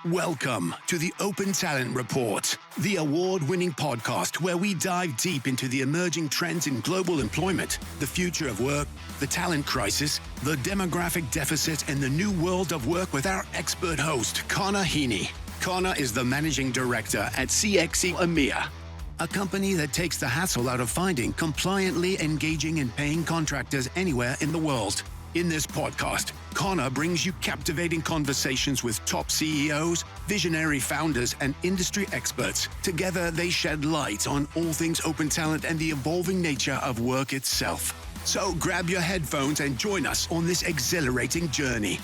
Welcome to the Open Talent Report, the award-winning podcast where we dive deep into the emerging trends in global employment, the future of work, the talent crisis, the demographic deficit, and the new world of work with our expert host, Heaney. Connor is the managing director at CXE EMEA, a company that takes the hassle out of finding, compliantly engaging and paying contractors anywhere in the world. In this podcast, Connor brings you captivating conversations with top CEOs, visionary founders, and industry experts. Together, they shed light on all things open talent and the evolving nature of work itself. So grab your headphones and join us on this exhilarating journey.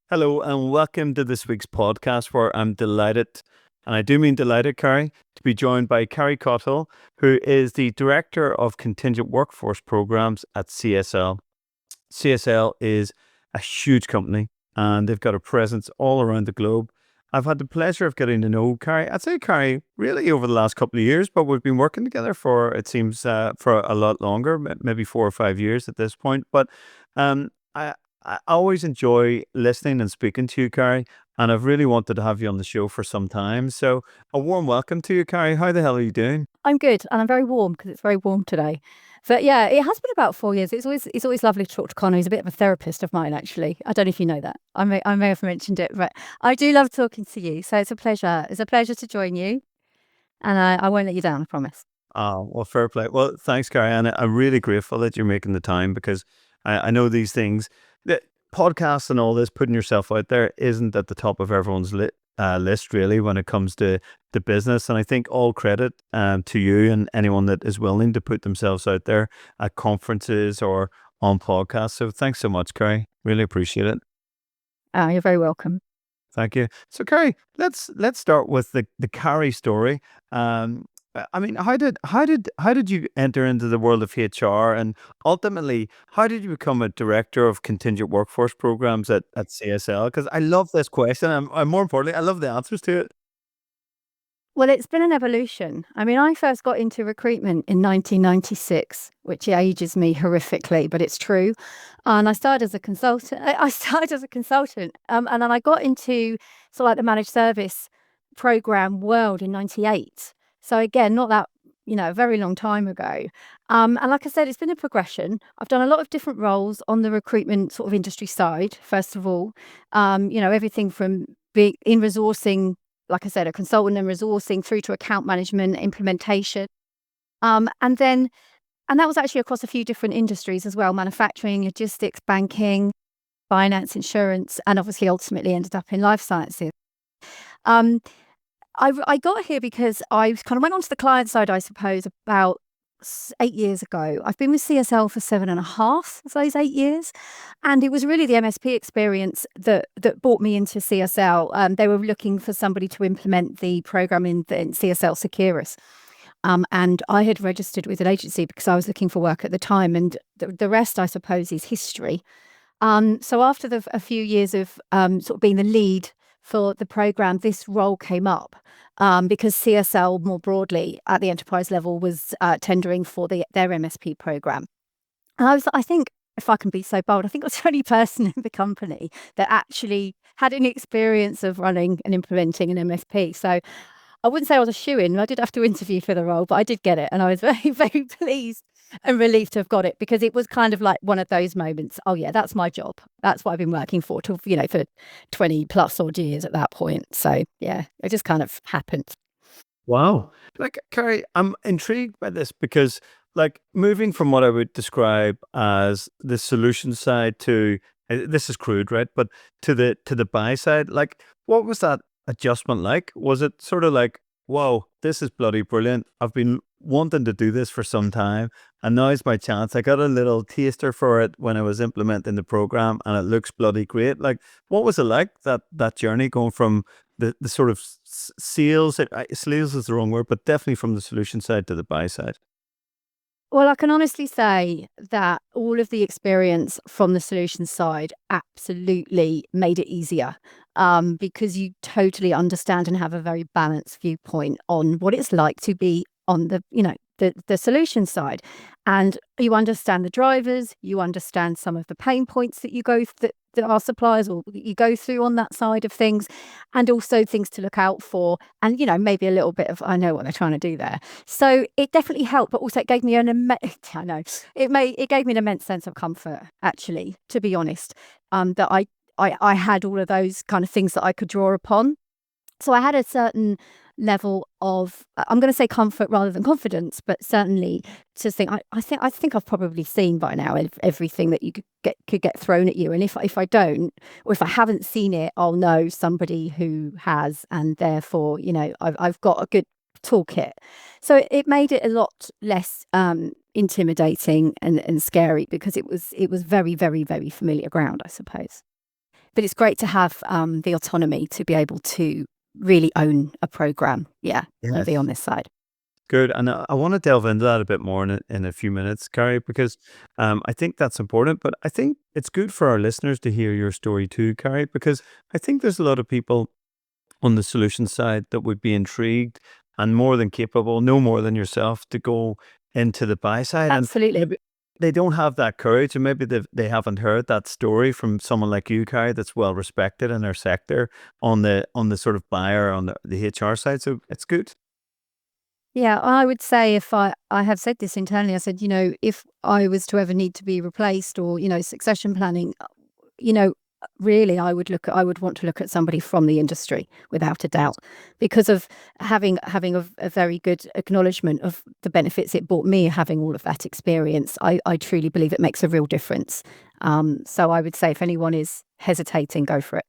Hello and welcome to this week's podcast where I'm delighted, and I do mean delighted, Carrie, to be joined by Carrie Cottle, who is the Director of Contingent Workforce Programs at CSL. CSL is a huge company and they've got a presence all around the globe. I've had the pleasure of getting to know Carrie. I'd say Carrie really over the last couple of years, but we've been working together for, it seems, for a lot longer, maybe 4 or 5 years at this point. But I always enjoy listening and speaking to you, Carrie, and I've really wanted to have you on the show for some time. So a warm welcome to you, Carrie. How the hell are you doing? I'm good, and I'm very warm because it's very warm today. But yeah, it has been about 4 years. It's always lovely to talk to Connor. He's a bit of a therapist of mine, actually. I don't know if you know that. I may have mentioned it, but I do love talking to you. So it's a pleasure. It's a pleasure to join you, and I won't let you down, I promise. Oh, well, fair play. Well, thanks, Carrie, and I'm really grateful that you're making the time because I know these things. The podcasts and all this, putting yourself out there isn't at the top of everyone's list really when it comes to the business. And I think all credit to you and anyone that is willing to put themselves out there at conferences or on podcasts. So thanks so much, Carrie. Really appreciate it. You're very welcome. Thank you. So Carrie, let's start with the Carrie story. I mean, how did you enter into the world of HR, and ultimately, how did you become a director of Contingent Workforce Programs at CSL? Because I love this question, and more importantly, I love the answers to it. Well, it's been an evolution. I mean, I first got into recruitment in 1996, which ages me horrifically, but it's true. And I started as a consultant. And then I got into sort of like the managed service program world in 98. So again, not that, a very long time ago. And like I said, it's been a progression. I've done a lot of different roles on the recruitment sort of industry side, first of all. Everything from being in resourcing, like I said, a consultant in resourcing through to account management, implementation. And that was actually across a few different industries as well: manufacturing, logistics, banking, finance, insurance, and obviously ultimately ended up in life sciences. I got here because I kind of went onto the client side, I suppose, about 8 years ago. I've been with CSL for 7.5 of those 8 years. And it was really the MSP experience that brought me into CSL. They were looking for somebody to implement the program in CSL Securus. And I had registered with an agency because I was looking for work at the time. And the rest, I suppose, is history. So after a few years of sort of being the lead for the program, this role came up because CSL more broadly at the enterprise level was tendering for their MSP program. And I think, if I can be so bold, I think I was the only person in the company that actually had any experience of running and implementing an MSP. So I wouldn't say I was a shoo-in. I did have to interview for the role, but I did get it. And I was very, very pleased and relieved to have got it, because it was kind of like one of those moments. Oh yeah, that's my job. That's what I've been working for 20 plus odd years at that point. So yeah, it just kind of happened. Wow. Like, Carrie, I'm intrigued by this because, like, moving from what I would describe as the solution side to, this is crude, right? But to the buy side, like, what was that adjustment like? Was it sort of like, whoa, this is bloody brilliant. I've been wanting to do this for some time, and now's my chance. I got a little taster for it when I was implementing the program, and it looks bloody great. Like, what was it like, that journey going from the sort of sales is the wrong word, but definitely from the solution side to the buy side? Well, I can honestly say that all of the experience from the solutions side absolutely made it easier, because you totally understand and have a very balanced viewpoint on what it's like to be on the solution side. And you understand the drivers, you understand some of the pain points that that our suppliers or you go through on that side of things, and also things to look out for, and maybe a little bit of I know what they're trying to do there. So it definitely helped, but also it gave me I know it gave me an immense sense of comfort, actually, to be honest, that I had all of those kind of things that I could draw upon. So I had a certain level of, I'm going to say comfort rather than confidence, but certainly to think, I think I've probably seen by now everything that you could get thrown at you. And if I don't, or if I haven't seen it, I'll know somebody who has, and therefore, I've got a good toolkit. So it made it a lot less intimidating and scary, because it was very, very, very familiar ground, I suppose. But it's great to have the autonomy to be able to really own a program, and be on this side. Good. And I want to delve into that a bit more in a few minutes, Carrie, because I think that's important. But I think it's good for our listeners to hear your story too, Carrie, because I think there's a lot of people on the solution side that would be intrigued and more than capable, no more than yourself, to go into the buy side. Absolutely. And they don't have that courage, and maybe they haven't heard that story from someone like you, Carrie, that's well respected in their sector on the sort of buyer, on the HR side. So it's good. Yeah, I would say, if I have said this internally, I said, if I was to ever need to be replaced, or, succession planning, really I would want to look at somebody from the industry, without a doubt, because of having a very good acknowledgement of the benefits it brought me, having all of that experience. I truly believe it makes a real difference. So I would say, if anyone is hesitating, go for it.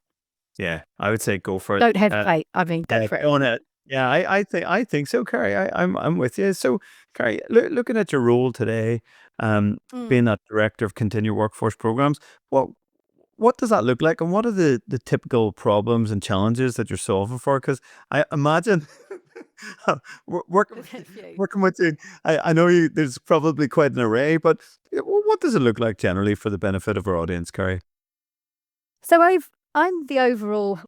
Yeah, I would say go for it. Don't hesitate. Go for it. On it. Yeah, I think so, Carrie. I'm with you. So, Carrie, looking at your role today, being that director of Contingent Workforce Programs, what does that look like, and what are the typical problems and challenges that you're solving for? Because I imagine working with you, I know there's probably quite an array, but what does it look like generally for the benefit of our audience, Carrie? So I'm the overall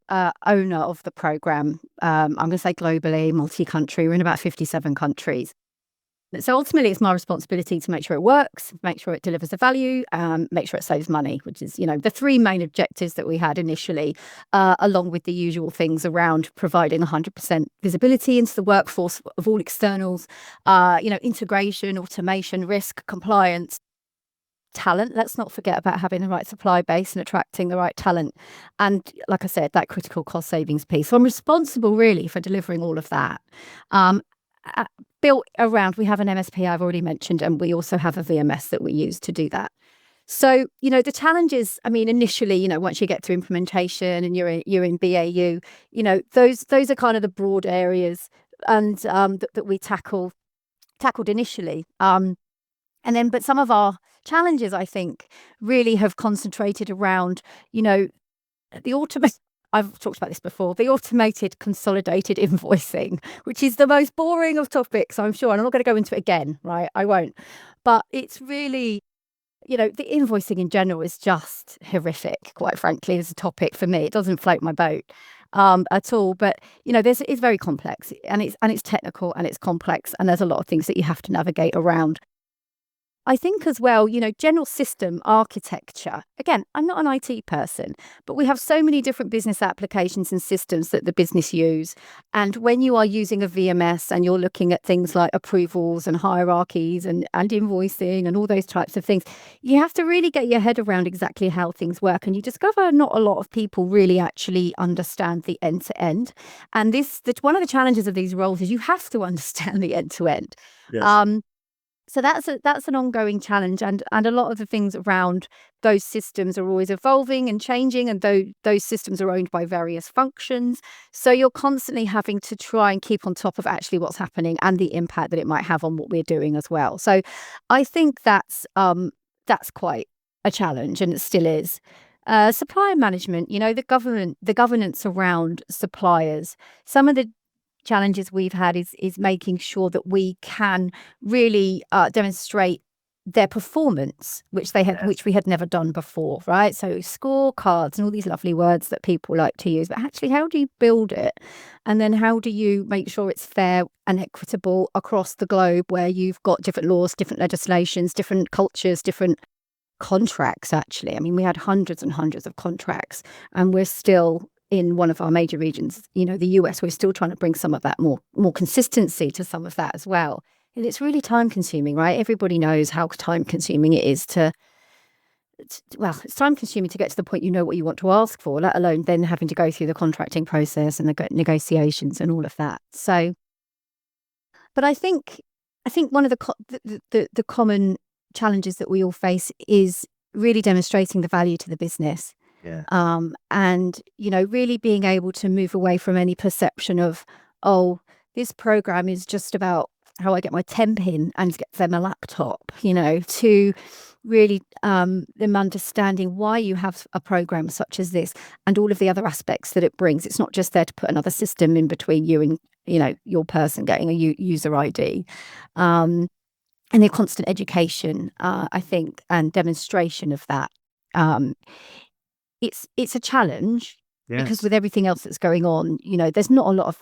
owner of the program. I'm going to say globally, multi-country. We're in about 57 countries. So ultimately, it's my responsibility to make sure it works, make sure it delivers the value, make sure it saves money, which is, the three main objectives that we had initially, along with the usual things around providing 100% visibility into the workforce of all externals, integration, automation, risk, compliance, talent. Let's not forget about having the right supply base and attracting the right talent. And like I said, that critical cost savings piece. So I'm responsible really for delivering all of that. Built around, we have an MSP I've already mentioned, and we also have a VMS that we use to do that. So, the challenges, initially, once you get to implementation and you're in BAU, those are kind of the broad areas and that we tackled initially. But some of our challenges, I think, really have concentrated around, the automation. I've talked about this before, the automated consolidated invoicing, which is the most boring of topics, I'm sure. And I'm not going to go into it again, right? I won't. But it's really, the invoicing in general is just horrific, quite frankly, as a topic for me. It doesn't float my boat at all. But, it's very complex, and it's technical, and it's complex, and there's a lot of things that you have to navigate around. I think as well, general system architecture. Again, I'm not an IT person, but we have so many different business applications and systems that the business use. And when you are using a VMS and you're looking at things like approvals and hierarchies and invoicing and all those types of things, you have to really get your head around exactly how things work. And you discover not a lot of people really actually understand the end to end. And one of the challenges of these roles is you have to understand the end to end. Yes. So that's an ongoing challenge, and a lot of the things around those systems are always evolving and changing, and those systems are owned by various functions. So you're constantly having to try and keep on top of actually what's happening and the impact that it might have on what we're doing as well. So I think that's quite a challenge, and it still is. Supplier management, the governance around suppliers. Some of the challenges we've had is making sure that we can really demonstrate their performance, which we had never done before, right? So scorecards and all these lovely words that people like to use, but actually, how do you build it? And then how do you make sure it's fair and equitable across the globe, where you've got different laws, different legislations, different cultures, different contracts, actually. I mean, we had hundreds and hundreds of contracts, and we're still in one of our major regions, the US, we're still trying to bring some of that more consistency to some of that as well. And it's really time consuming, right? Everybody knows how time consuming it is it's time consuming to get to the point you know what you want to ask for, let alone then having to go through the contracting process and the negotiations and all of that. So, but I think one of the common challenges that we all face is really demonstrating the value to the business. Yeah. And, really being able to move away from any perception of, oh, this program is just about how I get my temp in and get them a laptop, to really them understanding why you have a program such as this and all of the other aspects that it brings. It's not just there to put another system in between you and, your person getting a user ID. And the constant education, I think, and demonstration of that. It's a challenge because with everything else that's going on, there's not a lot of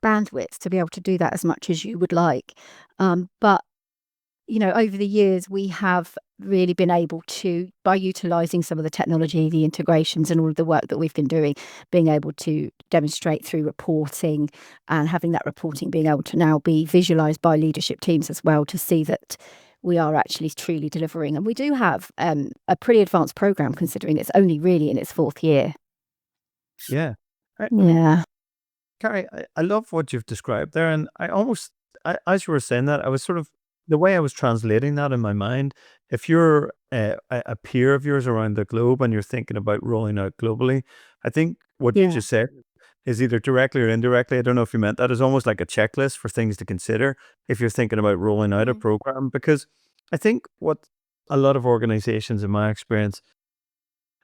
bandwidth to be able to do that as much as you would like. But, over the years, we have really been able to, by utilising some of the technology, the integrations and all of the work that we've been doing, being able to demonstrate through reporting and having that reporting being able to now be visualised by leadership teams as well to see that we are actually truly delivering. And we do have a pretty advanced program considering it's only really in its 4th year. Yeah. Yeah. Carrie, I love what you've described there. And as you were saying that, I was sort of, the way I was translating that in my mind, if you're a peer of yours around the globe and you're thinking about rolling out globally, I think what you just said is either directly or indirectly, I don't know if you meant that, is almost like a checklist for things to consider if you're thinking about rolling out a program. Because I think what a lot of organizations, in my experience,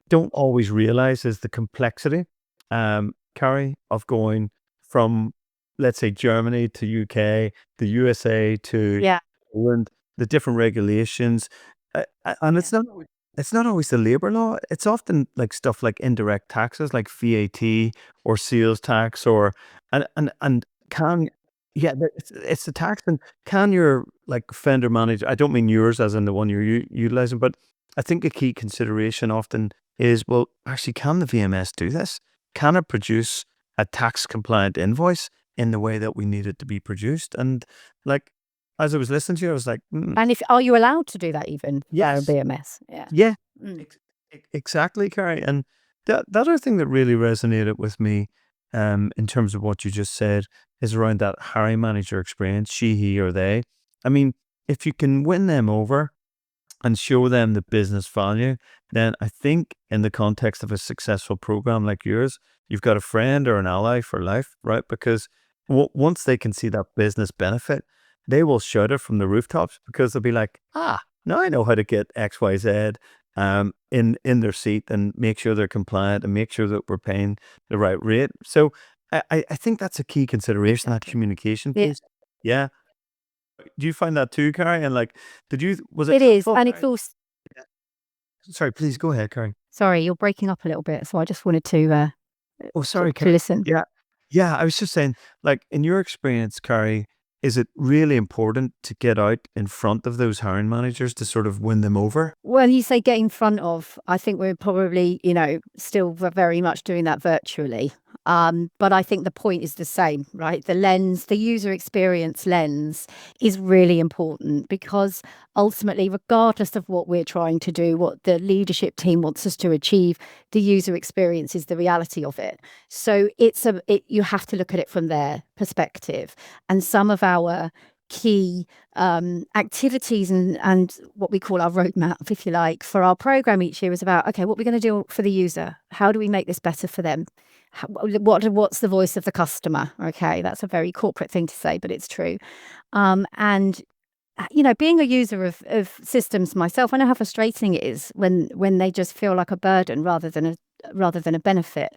don't always realize is the complexity, Carrie, of going from, let's say, Germany to UK, the USA to Poland, the different regulations. And it's not always the labor law. It's often like stuff like indirect taxes, like VAT or sales tax, it's the tax. And can your vendor manager, I don't mean yours as in the one you're utilizing, but I think a key consideration often is, well, actually, can the VMS do this? Can it produce a tax compliant invoice in the way that we need it to be produced? And as I was listening to you, I was like, And are you allowed to do that even? Yes. BMS. Yeah. Exactly, Carrie. And the other thing that really resonated with me, in terms of what you just said, is around that hiring manager experience, she, he, or they. I mean, if you can win them over and show them the business value, then I think in the context of a successful program like yours, you've got a friend or an ally for life, right? Because once they can see that business benefit, they will shout it from the rooftops, because they'll be like, now I know how to get X, Y, Z in their seat and make sure they're compliant and make sure that we're paying the right rate. So I think that's a key consideration, that communication piece. Yeah. Do you find that too, Carrie? And was it? It is, and it's also. Sorry, please go ahead, Carrie. Sorry, you're breaking up a little bit, so I just wanted to. Sorry, to listen. Yeah. I was just saying, in your experience, Carrie, is it really important to get out in front of those hiring managers to sort of win them over? Well, you say get in front of, I think we're probably, still very much doing that virtually. But I think the point is the same, right? The lens, the user experience lens is really important, because ultimately, regardless of what we're trying to do, what the leadership team wants us to achieve, the user experience is the reality of it. So you have to look at it from their perspective. And some of our key activities and what we call our roadmap, if you like, for our program each year is about, okay, what we're going to do for the user. How do we make this better for them? What's the voice of the customer? Okay, that's a very corporate thing to say, but it's true. And being a user of systems myself, I know how frustrating it is when they just feel like a burden rather than a benefit.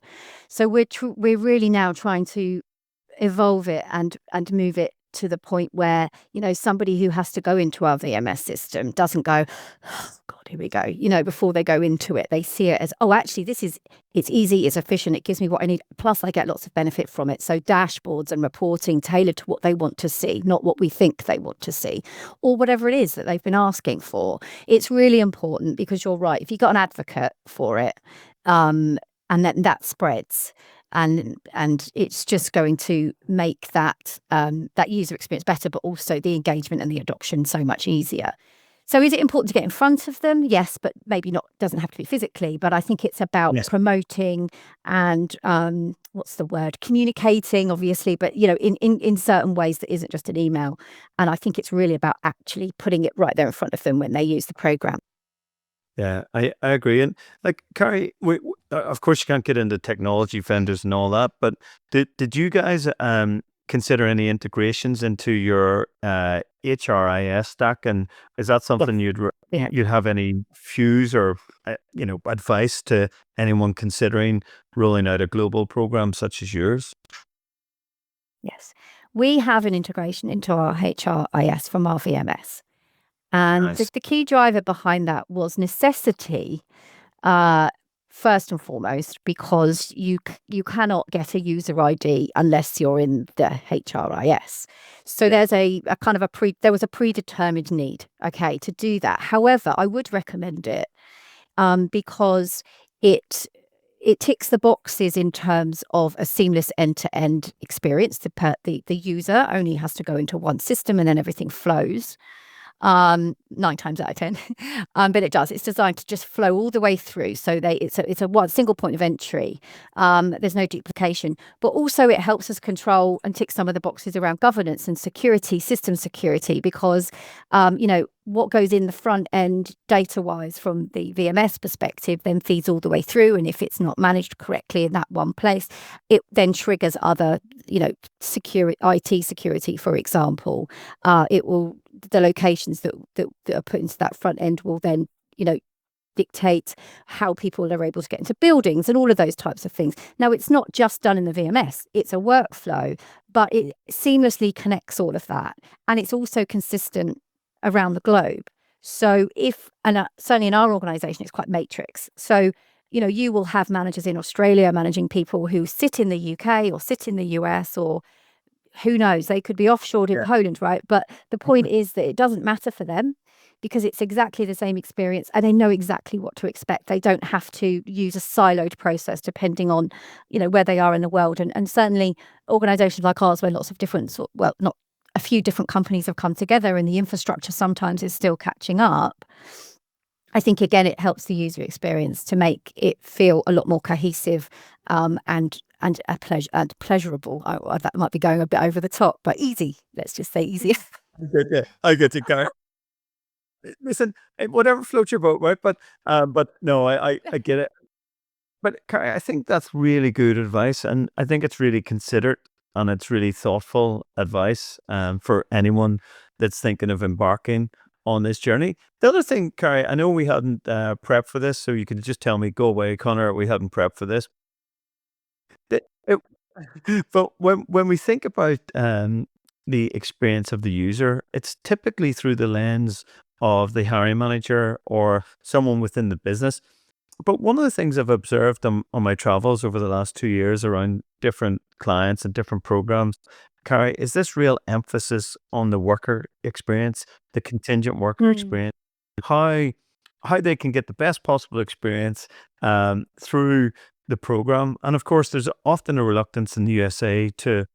So we're really now trying to evolve it and move it to the point where, somebody who has to go into our VMS system doesn't go, oh, God, here we go. Before they go into it, they see it as, oh, actually, it's easy, it's efficient, it gives me what I need. Plus, I get lots of benefit from it. So dashboards and reporting tailored to what they want to see, not what we think they want to see, or whatever it is that they've been asking for. It's really important, because you're right. If you've got an advocate for it, and then that spreads, and it's just going to make that user experience better, but also the engagement and the adoption so much easier. So is it important to get in front of them? Yes, but maybe not, doesn't have to be physically, but I think it's about promoting and communicating, obviously, but in certain ways that isn't just an email. And I think it's really about actually putting it right there in front of them when they use the program. Yeah, I agree. And like, Carrie, of course you can't get into technology vendors and all that, but did you guys consider any integrations into your HRIS stack? And is that something you'd have any views or advice to anyone considering rolling out a global program such as yours? Yes, we have an integration into our HRIS from our VMS. And Nice. the key driver behind that was necessity, first and foremost, because you cannot get a user ID unless you're in the HRIS. So there's a kind of there was a predetermined need, to do that. However, I would recommend it because it ticks the boxes in terms of a seamless end-to-end experience. The user only has to go into one system and then everything flows. 9 times out of 10, but it does. It's designed to just flow all the way through. So it's a one single point of entry. There's no duplication, but also it helps us control and tick some of the boxes around governance and security, system security, because what goes in the front end data-wise from the VMS perspective then feeds all the way through. And if it's not managed correctly in that one place, it then triggers other, security, IT security, for example. The locations that are put into that front end will then, dictate how people are able to get into buildings and all of those types of things. Now, it's not just done in the VMS, it's a workflow, but it seamlessly connects all of that. And it's also consistent around the globe. So certainly in our organization, it's quite matrix. So, you will have managers in Australia managing people who sit in the UK or sit in the US, or who knows, they could be offshored in Poland, right? But the point is that it doesn't matter for them, because it's exactly the same experience and they know exactly what to expect. They don't have to use a siloed process depending on, where they are in the world. And certainly organizations like ours, where lots of different, not a few different companies have come together and the infrastructure sometimes is still catching up. I think, again, it helps the user experience to make it feel a lot more cohesive and pleasurable. That might be going a bit over the top, but easy. Let's just say easy. I get it, Carrie. Listen, whatever floats your boat, right? But no, I get it. But Carrie, I think that's really good advice, and I think it's really considered and it's really thoughtful advice for anyone that's thinking of embarking on this journey. The other thing, Carrie, I know we hadn't prepped for this, so you can just tell me, go away, Connor, we hadn't prepped for this. But when we think about the experience of the user, it's typically through the lens of the hiring manager or someone within the business. But one of the things I've observed on my travels over the last 2 years around different clients and different programs, Carrie, is this real emphasis on the worker experience, the contingent worker experience, how they can get the best possible experience through the program. And of course, there's often a reluctance in the USA to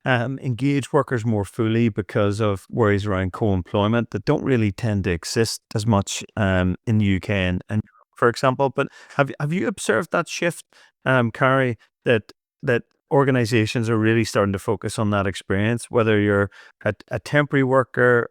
engage workers more fully because of worries around co-employment that don't really tend to exist as much in the UK and for example. But have you observed that shift, Carrie, that organizations are really starting to focus on that experience, whether you're a temporary worker,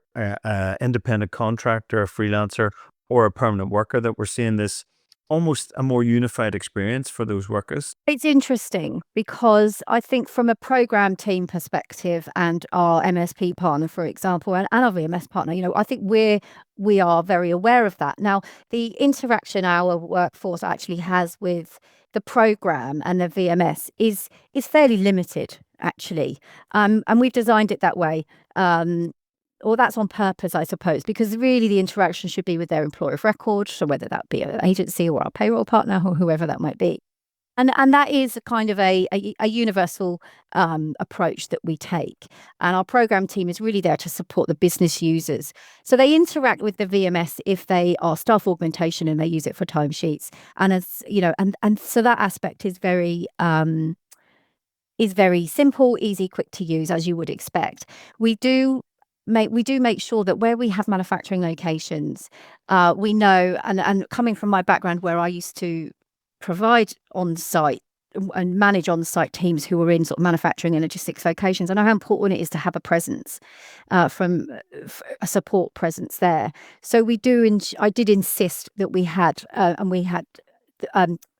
independent contractor, a freelancer, or a permanent worker, that we're seeing this almost a more unified experience for those workers? It's interesting because I think from a program team perspective and our MSP partner, for example, and our VMS partner, I think we are very aware of that. Now, the interaction our workforce actually has with the program and the VMS is fairly limited, actually. And we've designed it that way. or that's on purpose, I suppose, because really the interaction should be with their employer of record, so whether that be an agency or our payroll partner or whoever that might be. And that is a kind of a universal approach that we take. And our program team is really there to support the business users. So they interact with the VMS if they are staff augmentation and they use it for timesheets. And as you know, and so that aspect is very simple, easy, quick to use, as you would expect. We do make sure that where we have manufacturing locations, we know, and coming from my background where I used to provide on-site and manage on-site teams who were in sort of manufacturing and logistics locations, I know how important it is to have a presence, from a support presence there. So I did insist that we had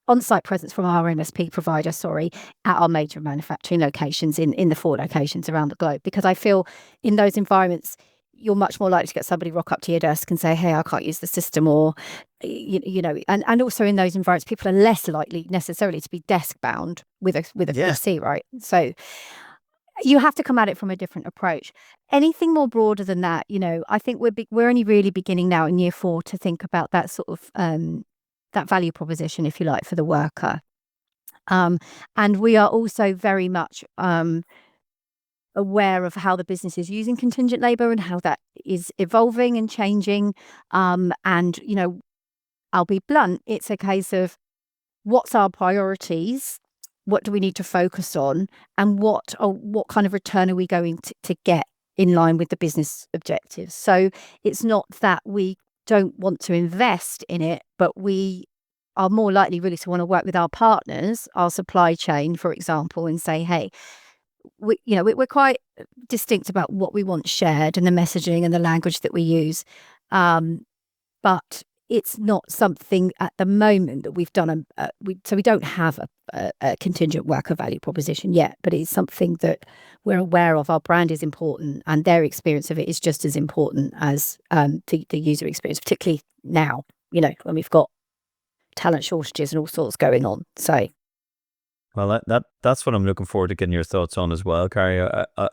on-site presence from our MSP provider, at our major manufacturing locations in the 4 locations around the globe, because I feel in those environments you're much more likely to get somebody rock up to your desk and say, hey, I can't use the system, or and also in those environments people are less likely necessarily to be desk bound with a PC, right? So you have to come at it from a different approach. Anything more broader than that, I think we're only really beginning now in year 4 to think about that sort of that value proposition, if you like, for the worker. And we are also very much aware of how the business is using contingent labour and how that is evolving and changing. And, I'll be blunt, it's a case of what's our priorities, what do we need to focus on, and what kind of return are we going to get in line with the business objectives. So it's not that we don't want to invest in it, but we are more likely really to want to work with our partners, our supply chain, for example, and say, hey, we're quite distinct about what we want shared and the messaging and the language that we use. But it's not something at the moment that we've done. So we don't have a contingent worker value proposition yet, but it's something that we're aware of. Our brand is important and their experience of it is just as important as the user experience, particularly now, when we've got talent shortages and all sorts going on. So. Well, that's what I'm looking forward to getting your thoughts on as well, Carrie,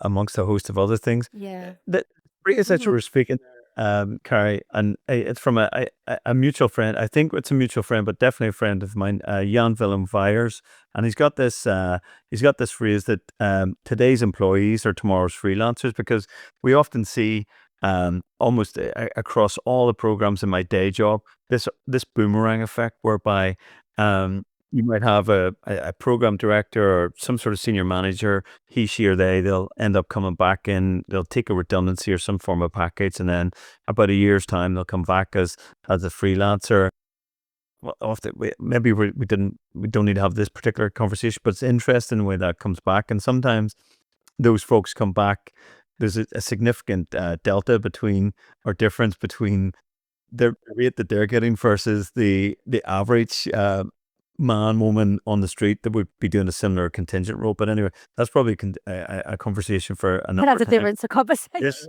amongst a host of other things. Yeah. The previous that you were speaking, Carrie, and it's from a mutual friend. I think it's a mutual friend, but definitely a friend of mine, Jan Willem Weijers, and he's got this phrase that today's employees are tomorrow's freelancers, because we often see almost across all the programs in my day job this boomerang effect whereby you might have a program director or some sort of senior manager, she or they'll end up coming back in, they'll take a redundancy or some form of package, and then about a year's time they'll come back as a freelancer. Well, often maybe we don't need to have this particular conversation, but it's interesting the way that comes back. And sometimes those folks come back, there's a significant delta between, or difference between the rate that they're getting versus the average man, woman on the street that would be doing a similar contingent role. But anyway, that's probably a conversation for another time. That's a different conversation. Yes,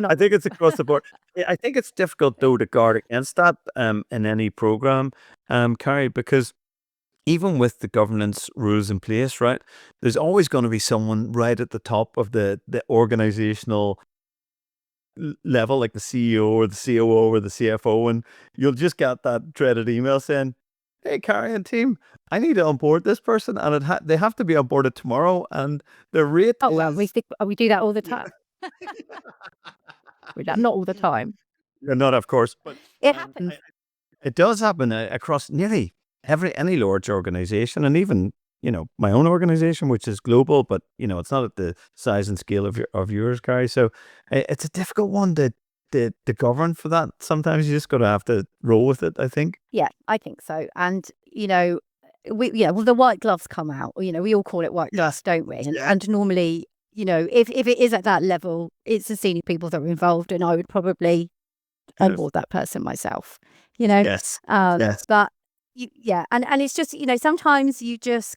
I think it's across the board. I think it's difficult though to guard against that in any program, Carrie, because even with the governance rules in place, right, there's always going to be someone right at the top of the organizational level, like the CEO or the COO or the CFO, and you'll just get that dreaded email saying, hey, Carrie and team, I need to onboard this person, and they have to be onboarded tomorrow, and the rate we do that all the time. Not all the time. Not, of course, but it happens. It does happen across nearly any large organization, and even my own organization, which is global, but it's not at the size and scale of yours, Carrie. So it's a difficult one to govern for that. Sometimes you just got to have to roll with it, I think. Yeah, I think so. And, the white gloves come out. We all call it white gloves, don't we? And normally, if it is at that level, it's the senior people that are involved, and I would probably onboard that person myself, Yes. Yes. But, and it's just, sometimes you just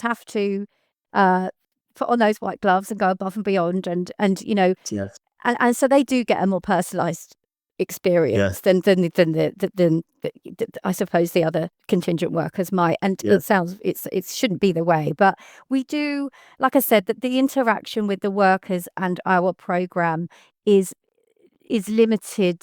have to put on those white gloves and go above and beyond and Yes. And so they do get a more personalised experience than I suppose the other contingent workers might. And it shouldn't be the way, but we do, like I said, that the interaction with the workers and our program is limited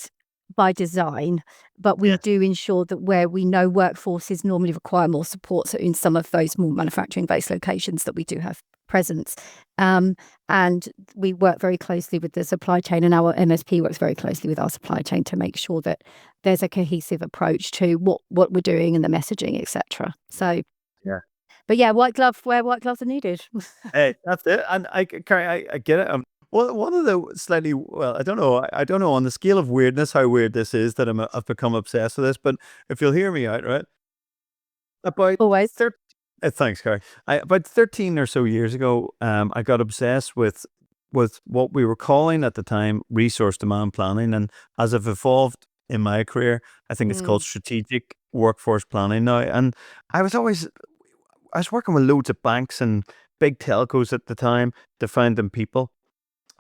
by design, but we do ensure that where we know workforces normally require more support, so in some of those more manufacturing-based locations, that we do have presence. And we work very closely with the supply chain, and our MSP works very closely with our supply chain to make sure that there's a cohesive approach to what we're doing and the messaging, etc. So, but yeah, white gloves where white gloves are needed. Hey, that's it. And Carrie, I get it. Well, one of the slightly, well, I don't know on the scale of weirdness, how weird this is that I've become obsessed with this, but if you'll hear me out, right? About Always. Thanks, Carrie. About 13 or so years ago, I got obsessed with what we were calling at the time resource demand planning. And as I've evolved in my career, I think it's called strategic workforce planning now. And I was working with loads of banks and big telcos at the time to find them people.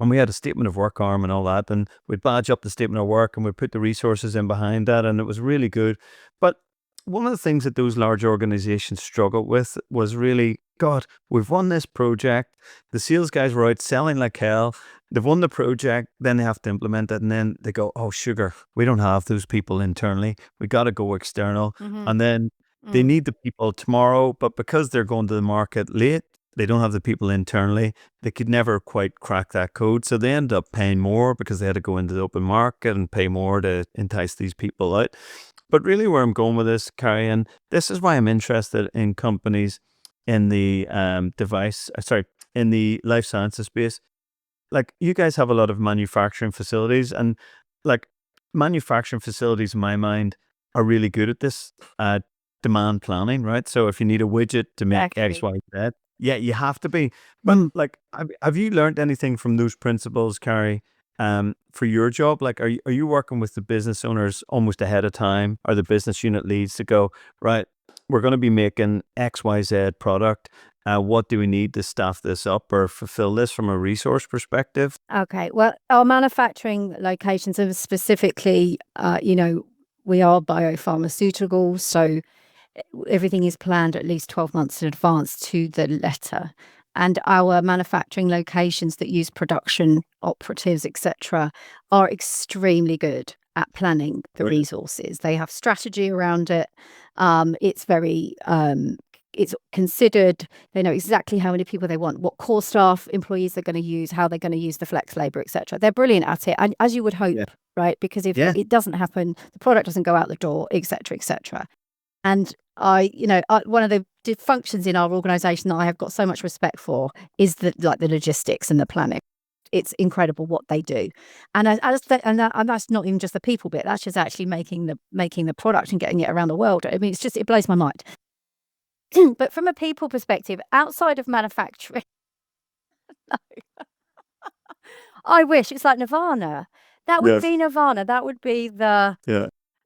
And we had a statement of work arm and all that, and we'd badge up the statement of work and we'd put the resources in behind that, and it was really good. But one of the things that those large organizations struggled with was really, God, we've won this project. The sales guys were out selling like hell. They've won the project, then they have to implement it, and then they go, oh, sugar, we don't have those people internally. We got to go external. And then they need the people tomorrow, but because they're going to the market late, they don't have the people internally. They could never quite crack that code. So they end up paying more because they had to go into the open market and pay more to entice these people out. But really where I'm going with this, Carrie, and this is why I'm interested in companies in the in the life sciences space. Like, you guys have a lot of manufacturing facilities, and like manufacturing facilities in my mind are really good at this demand planning, right? So if you need a widget to make X, Y, Z, yeah, you have to be. But like, have you learned anything from those principles, Carrie, for your job? Like, are you working with the business owners almost ahead of time, or the business unit leads to go, right, we're going to be making X, Y, Z product. What do we need to staff this up or fulfill this from a resource perspective? Okay, well, our manufacturing locations are specifically, we are biopharmaceuticals, so everything is planned at least 12 months in advance to the letter. And our manufacturing locations that use production operatives, etc., are extremely good at planning the resources. They have strategy around it. It's very, it's considered. They know exactly how many people they want, what core staff employees they're going to use, how they're going to use the flex labor, etc. They're brilliant at it, and as you would hope, right? Because if it doesn't happen, the product doesn't go out the door, etc., etc. And one of the functions in our organisation that I have got so much respect for is the logistics and the planning. It's incredible what they do, and that's not even just the people bit. That's just actually making the product and getting it around the world. I mean, it blows my mind. But from a people perspective, outside of manufacturing, I wish it's like Nirvana. That would be Nirvana. That would be the.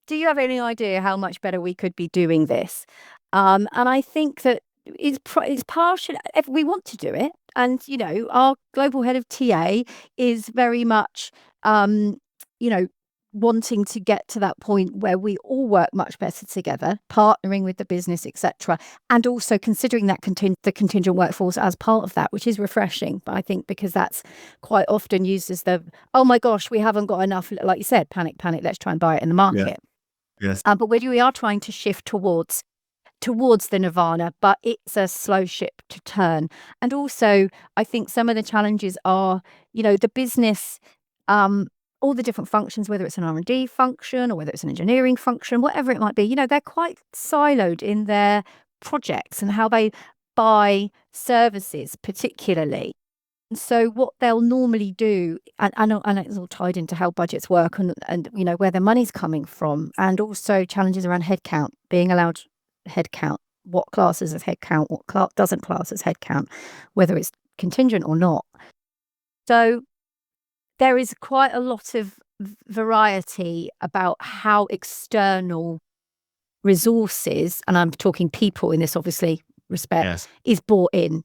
Do you have any idea how much better we could be doing this? And I think that it's partial. We want to do it, and our global head of TA is very much, wanting to get to that point where we all work much better together, partnering with the business, etc., and also considering that the contingent workforce as part of that, which is refreshing. But I think because that's quite often used as the, oh my gosh, we haven't got enough, like you said, panic, let's try and buy it in the market. But we are trying to shift towards the Nirvana, but it's a slow ship to turn. And also, I think some of the challenges are, the business, all the different functions, whether it's an R&D function or whether it's an engineering function, whatever it might be, they're quite siloed in their projects and how they buy services, particularly. So what they'll normally do, and it's all tied into how budgets work and where the money's coming from, and also challenges around headcount, being allowed headcount, what classes as headcount, what doesn't class as headcount, whether it's contingent or not. So there is quite a lot of variety about how external resources, and I'm talking people in this obviously respect, is brought in.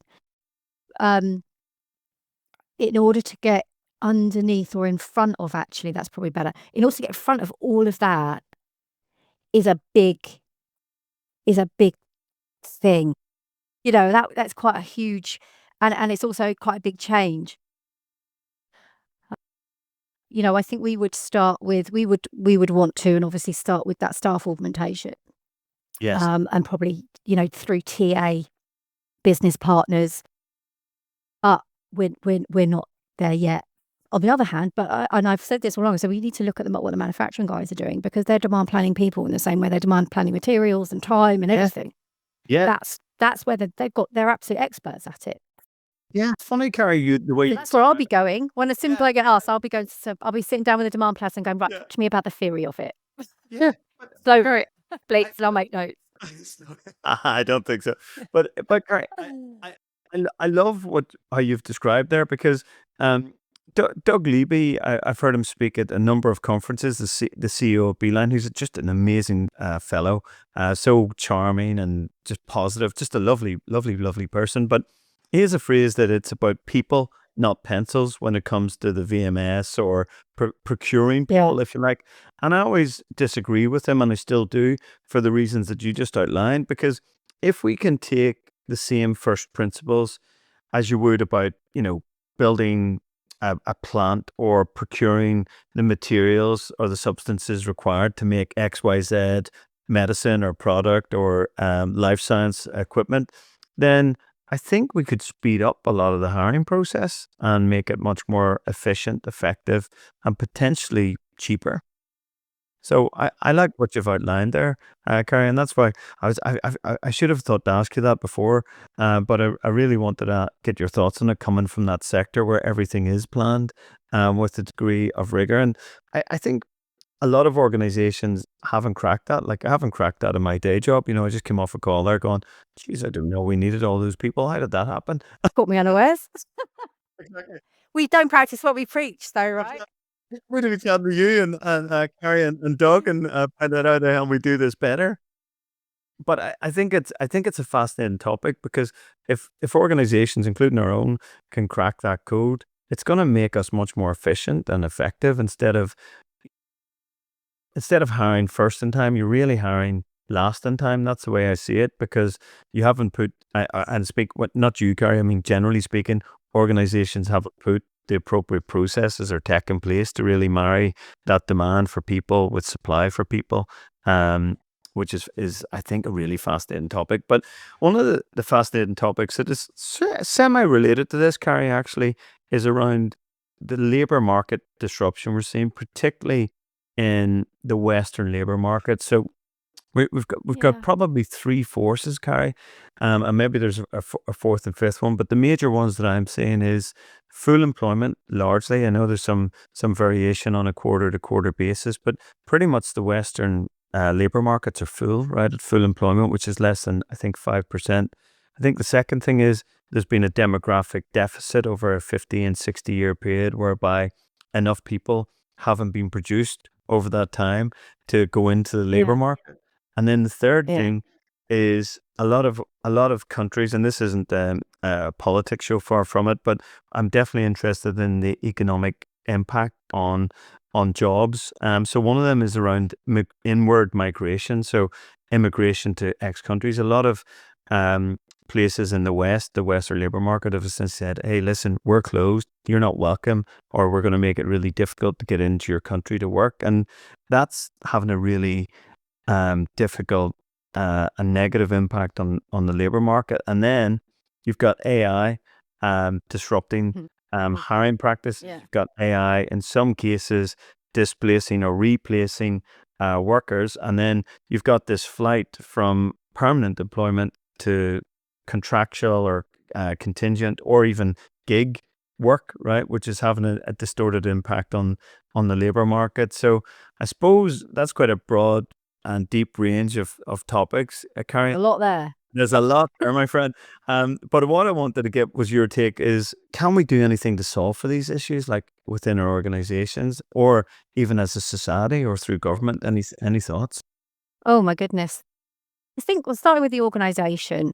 In order to get underneath or in front of, actually, that's probably better. In order to get in front of all of that, is a big thing. You know, that's quite a huge, and it's also quite a big change. You know, I think we would want to, and obviously start with that staff augmentation. Yes. And probably, you know, through TA business partners, but we're not there yet. On the other hand, and I've said this all along, so we need to look at what the manufacturing guys are doing, because they're demand planning people in the same way they demand planning materials and time and everything. Yeah. That's where they're absolute experts at it. Yeah, it's funny, Carrie, the way That's where I'll be going. When as soon as I get asked, I'll be sitting down with the demand planner and going, right, talk to me about the theory of it. Yeah. So, please, and I'll make notes. I don't think so. But Carrie, I love how you've described there, because Doug Levy, I've heard him speak at a number of conferences, the CEO of Beeline, who's just an amazing fellow, so charming and just positive, just a lovely, lovely, lovely person. But he has a phrase that it's about people, not pencils, when it comes to the VMS or procuring people, if you like. And I always disagree with him, and I still do, for the reasons that you just outlined, because if we can take the same first principles as you would about, you know, building a plant or procuring the materials or the substances required to make XYZ medicine or product or life science equipment, then I think we could speed up a lot of the hiring process and make it much more efficient, effective, and potentially cheaper. So I like what you've outlined there, Carrie, and that's why I should have thought to ask you that before, but I really wanted to get your thoughts on it, coming from that sector where everything is planned with a degree of rigor. And I think a lot of organizations haven't cracked that. Like, I haven't cracked that in my day job. You know, I just came off a call there going, geez, I didn't know we needed all those people. How did that happen? Caught me unawares. Exactly. We don't practice what we preach, though, right? We're going to chat with you and Carrie and Doug and find out how the hell we do this better. But I think it's a fascinating topic, because if organizations, including our own, can crack that code, it's going to make us much more efficient and effective. Instead of hiring first in time, you're really hiring last in time. That's the way I see it, because you haven't put, not you, Carrie, I mean, generally speaking, organizations haven't put the appropriate processes or tech in place to really marry that demand for people with supply for people, which is I think a really fascinating topic. But one of the fascinating topics that is semi-related to this, Carrie, actually, is around the labour market disruption we're seeing, particularly in the Western labour market. So we've got probably three forces, Carrie, and maybe there's a fourth and fifth one, but the major ones that I'm seeing is full employment, largely. I know there's some variation on a quarter-to-quarter basis, but pretty much the Western labour markets are full, right, at full employment, which is less than, I think, 5%. I think the second thing is there's been a demographic deficit over a 50 and 60 year period, whereby enough people haven't been produced over that time to go into the labour market. And then the third thing is a lot of countries, and this isn't a politics show, far from it, but I'm definitely interested in the economic impact on jobs. So one of them is around inward migration, so immigration to X countries. A lot of places in the Western labour market have essentially said, hey, listen, we're closed, you're not welcome, or we're going to make it really difficult to get into your country to work. And that's having a really difficult and negative impact on the labour market. And then you've got AI disrupting hiring practice. You've got AI in some cases displacing or replacing workers. And then you've got this flight from permanent employment to contractual or contingent or even gig work, right, which is having a distorted impact on the labour market. So I suppose that's quite a broad and deep range of topics. Carrie, A lot there. There's a lot there, my friend. But what I wanted to get was your take is, can we do anything to solve for these issues, like within our organizations or even as a society or through government? Any thoughts? Oh my goodness. I think we'll start with the organisation,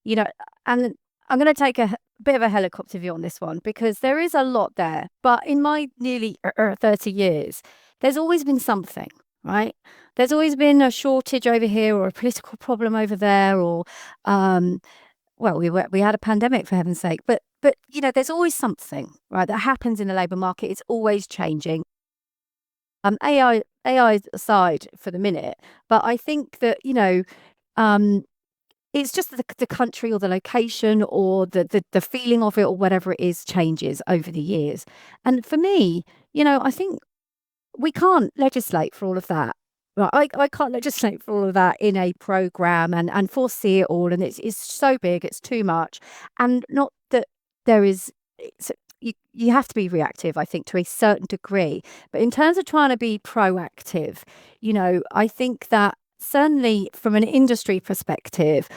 you know, and I'm going to take a bit of a helicopter view on this one, because there is a lot there. But in my nearly 30 years, there's always been something, right? There's always been a shortage over here or a political problem over there, or we had a pandemic, for heaven's sake. But there's always something, right, that happens in the labour market. It's always changing. AI aside for the minute, but I think that it's just the country or the location or the feeling of it or whatever it is changes over the years. And for me, I think we can't legislate for all of that. Right? I can't legislate for all of that in a program and foresee it all. And it's so big, it's too much. And not that there is, you have to be reactive, I think, to a certain degree. But in terms of trying to be proactive, I think that certainly from an industry perspective,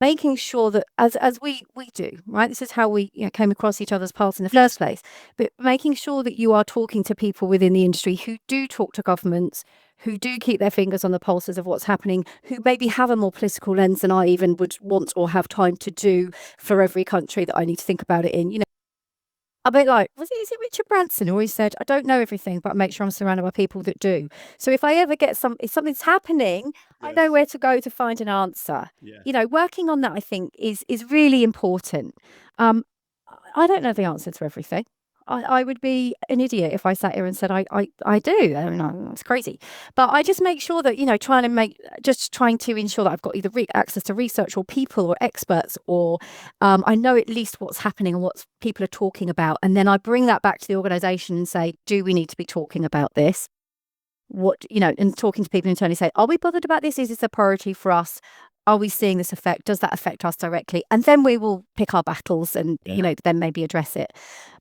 making sure that as we do, right, this is how we came across each other's paths in the first place, but making sure that you are talking to people within the industry who do talk to governments, who do keep their fingers on the pulses of what's happening, who maybe have a more political lens than I even would want or have time to do for every country that I need to think about it in. A bit like, is it Richard Branson who always said, I don't know everything, but make sure I'm surrounded by people that do. So if I ever get if something's happening, I know where to go to find an answer. Working on that, I think, is really important. I don't know the answer to everything. I would be an idiot if I sat here and said I do. I mean, it's crazy. But I just make sure that, trying to ensure that I've got either access to research or people or experts, or I know at least what's happening and what people are talking about. And then I bring that back to the organisation and say, do we need to be talking about this? And talking to people internally, say, are we bothered about this? Is this a priority for us? Are we seeing this effect? Does that affect us directly? And then we will pick our battles and, then maybe address it.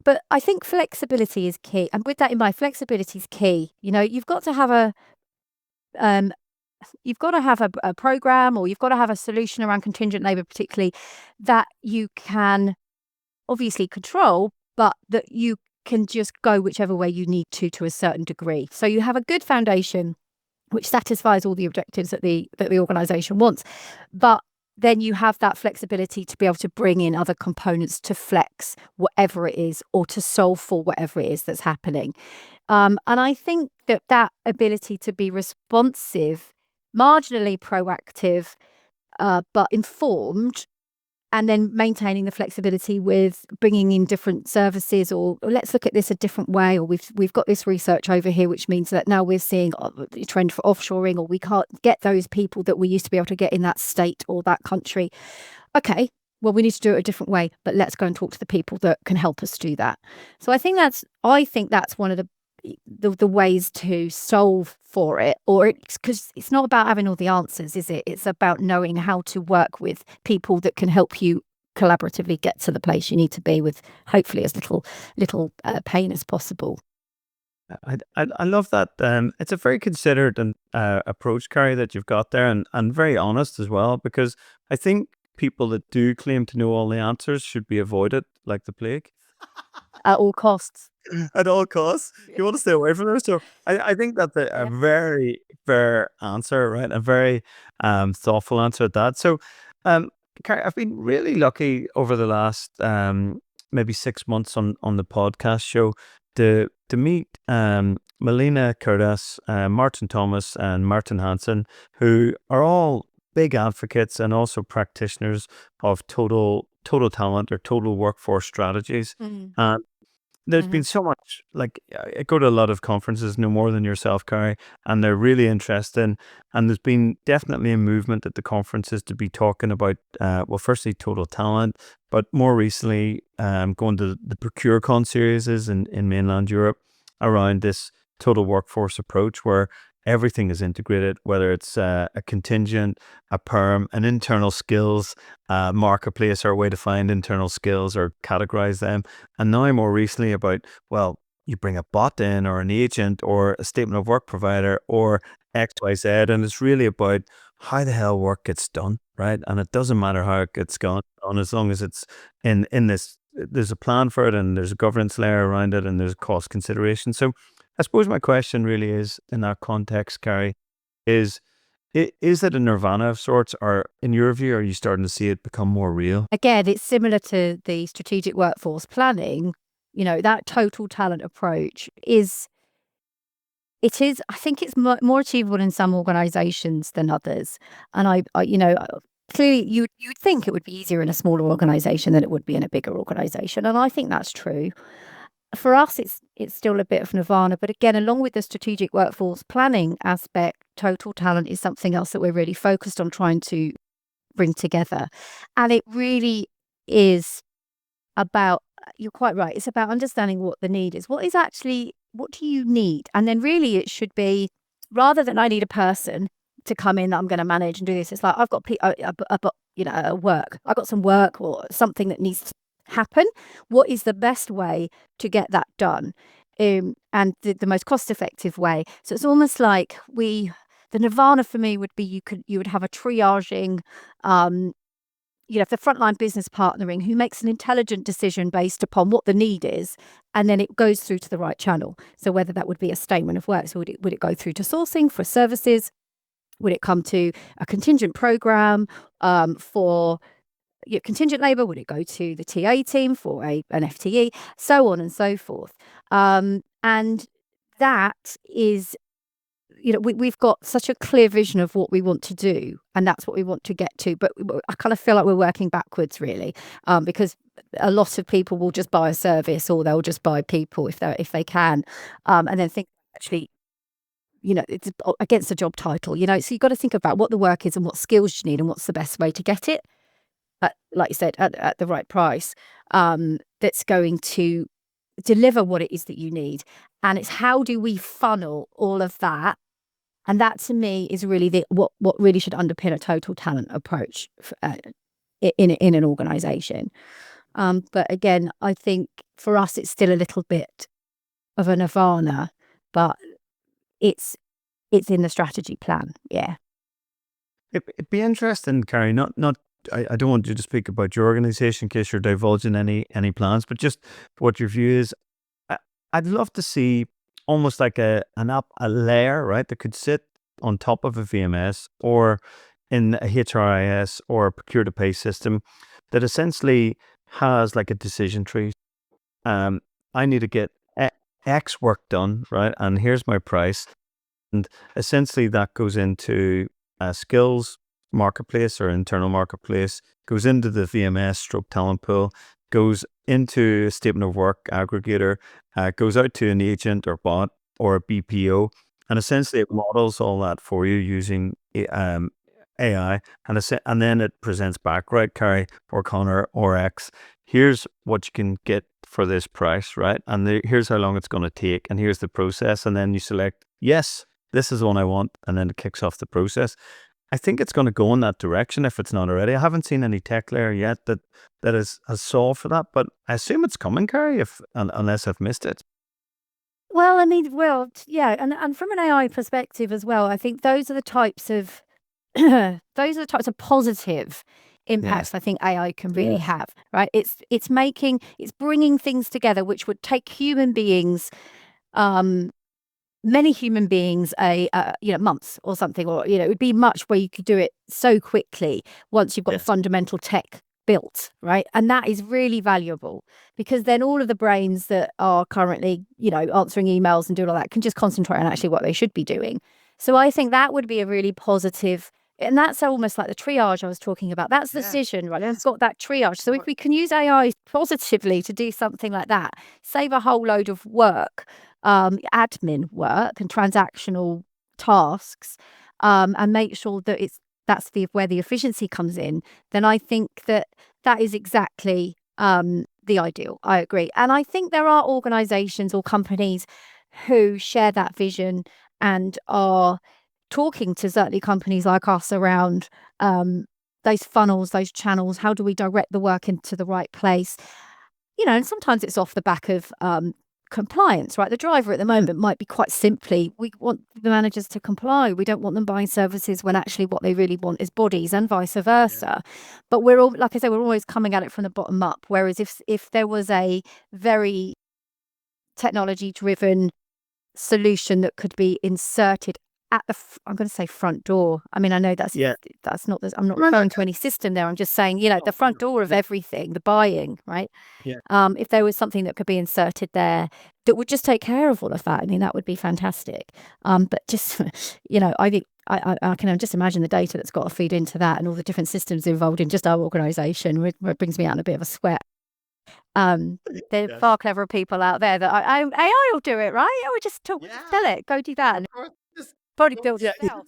But I think flexibility is key. And with that in mind, flexibility is key. You've got to have a program, or you've got to have a solution around contingent labour, particularly, that you can obviously control, but that you can just go whichever way you need to a certain degree. So you have a good foundation which satisfies all the objectives that the organisation wants. But then you have that flexibility to be able to bring in other components to flex whatever it is, or to solve for whatever it is that's happening. And I think that ability to be responsive, marginally proactive, but informed, and then maintaining the flexibility with bringing in different services, or let's look at this a different way, or we've got this research over here, which means that now we're seeing a trend for offshoring, or we can't get those people that we used to be able to get in that state or that country. Okay, well, we need to do it a different way, but let's go and talk to the people that can help us do that. So I think that's one of the ways to solve for it, or because it's not about having all the answers, is it? It's about knowing how to work with people that can help you collaboratively get to the place you need to be with hopefully as little pain as possible. I love that. It's a very considered and approach, Carrie, that you've got there, and very honest as well, because I think people that do claim to know all the answers should be avoided like the plague. At all costs. At all costs. You want to stay away from those. So I think that's a very fair answer, right? A very thoughtful answer at that. So, Carrie, I've been really lucky over the last maybe 6 months on the podcast show to meet Melina Curtis, Martin Thomas, and Martin Hansen, who are all big advocates and also practitioners of total talent or total workforce strategies. There's been so much, like, I go to a lot of conferences, no more than yourself, Carrie, and they're really interesting. And there's been definitely a movement at the conferences to be talking about, firstly, total talent, but more recently, going to the ProcureCon series in mainland Europe around this total workforce approach where everything is integrated, whether it's a contingent, a perm, an internal skills marketplace, or a way to find internal skills or categorize them. And now more recently about, well, you bring a bot in or an agent or a statement of work provider or XYZ, and it's really about how the hell work gets done, right? And it doesn't matter how it gets done as long as it's in this, there's a plan for it and there's a governance layer around it and there's cost consideration. So I suppose my question really is, in that context, Carrie, is it a nirvana of sorts, or in your view, are you starting to see it become more real? Again, it's similar to the strategic workforce planning. That total talent approach is It is. I think it's more achievable in some organisations than others. And clearly you'd think it would be easier in a smaller organisation than it would be in a bigger organisation, and I think that's true. For us, it's still a bit of Nirvana, but again, along with the strategic workforce planning aspect, total talent is something else that we're really focused on trying to bring together, and it really is about. You're quite right. It's about understanding what the need is. What do you need? And then really it should be, rather than I need a person to come in that I'm going to manage and do this, it's like I've got work. I've got some work or something that needs to happen. What is the best way to get that done? And the most cost effective way. So it's almost like the Nirvana for me would be you would have a triaging the frontline business partnering who makes an intelligent decision based upon what the need is, and then it goes through to the right channel. So whether that would be a statement of work, so would it go through to sourcing for services? Would it come to a contingent program for contingent labour? Would it go to the TA team for an FTE? So on and so forth. And that is, we've got such a clear vision of what we want to do, and that's what we want to get to. But I kind of feel like we're working backwards, really, because a lot of people will just buy a service, or they'll just buy people if they can, and then think actually, it's against the job title. So you've got to think about what the work is and what skills you need and what's the best way to get it, like you said, at the right price. That's going to deliver what it is that you need, and it's how do we funnel all of that. And that, to me, is really what really should underpin a total talent approach in an organisation. But again, I think for us, it's still a little bit of a Nirvana, but it's in the strategy plan. Yeah. It'd be interesting, Carrie. I don't want you to speak about your organisation in case you're divulging any plans, but just what your view is. I'd love to see almost like a layer, right, that could sit on top of a VMS or in a HRIS or a procure to pay system that essentially has like a decision tree. I need to get X work done, right, and here's my price, and essentially that goes into a skills marketplace or internal marketplace, goes into the VMS stroke talent pool, goes into a statement of work aggregator, goes out to an agent or bot or a BPO, and essentially it models all that for you using AI, and then it presents back, right, Carrie or Connor or X, here's what you can get for this price, right, and here's how long it's going to take, and here's the process, and then you select, yes, this is the one I want, and then it kicks off the process. I think it's going to go in that direction if it's not already. I haven't seen any tech layer yet that has solved for that, but I assume it's coming, Carrie, unless I've missed it. Well, yeah, and from an AI perspective as well, I think those are the types of positive impacts I think AI can really have, right? It's bringing things together which would take human beings, many human beings, months or something, or it would be much where you could do it so quickly once you've got the fundamental tech built, right? And that is really valuable, because then all of the brains that are currently, answering emails and doing all that can just concentrate on actually what they should be doing. So I think that would be a really positive, and that's almost like the triage I was talking about. That's the decision, right? It's got that triage. So if we can use AI positively to do something like that, save a whole load of work, admin work and transactional tasks, and make sure that that's where the efficiency comes in, then I think that is exactly the ideal. I agree. And I think there are organizations or companies who share that vision and are talking to certainly companies like us around those funnels, those channels. How do we direct the work into the right place? And sometimes it's off the back of compliance, right? The driver at the moment might be quite simply, we want the managers to comply. We don't want them buying services when actually what they really want is bodies, and vice versa. But we're all, like I said, we're always coming at it from the bottom up. Whereas if there was a very technology driven solution that could be inserted at the, I'm going to say front door. I mean, I know that's not, I'm not referring to any system there. I'm just saying, the front door of everything, the buying, right? Yeah. If there was something that could be inserted there that would just take care of all of that, I mean, that would be fantastic. But just, I think I can just imagine the data that's got to feed into that and all the different systems involved in just our organisation, where it brings me out in a bit of a sweat. There are far cleverer people out there that AI will do it, right? I would just tell it, go do that, and probably build it yourself.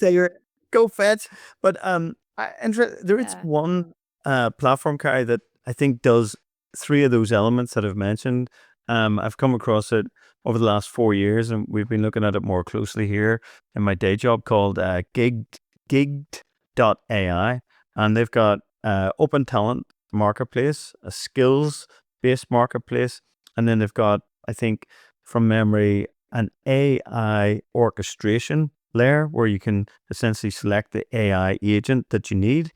Go fetch. But there is one platform, Carrie, that I think does three of those elements that I've mentioned. I've come across it over the last 4 years, and we've been looking at it more closely here in my day job, called Gigged.ai, and they've got open talent marketplace, a skills-based marketplace, and then they've got, I think, from memory, an AI orchestration layer where you can essentially select the AI agent that you need.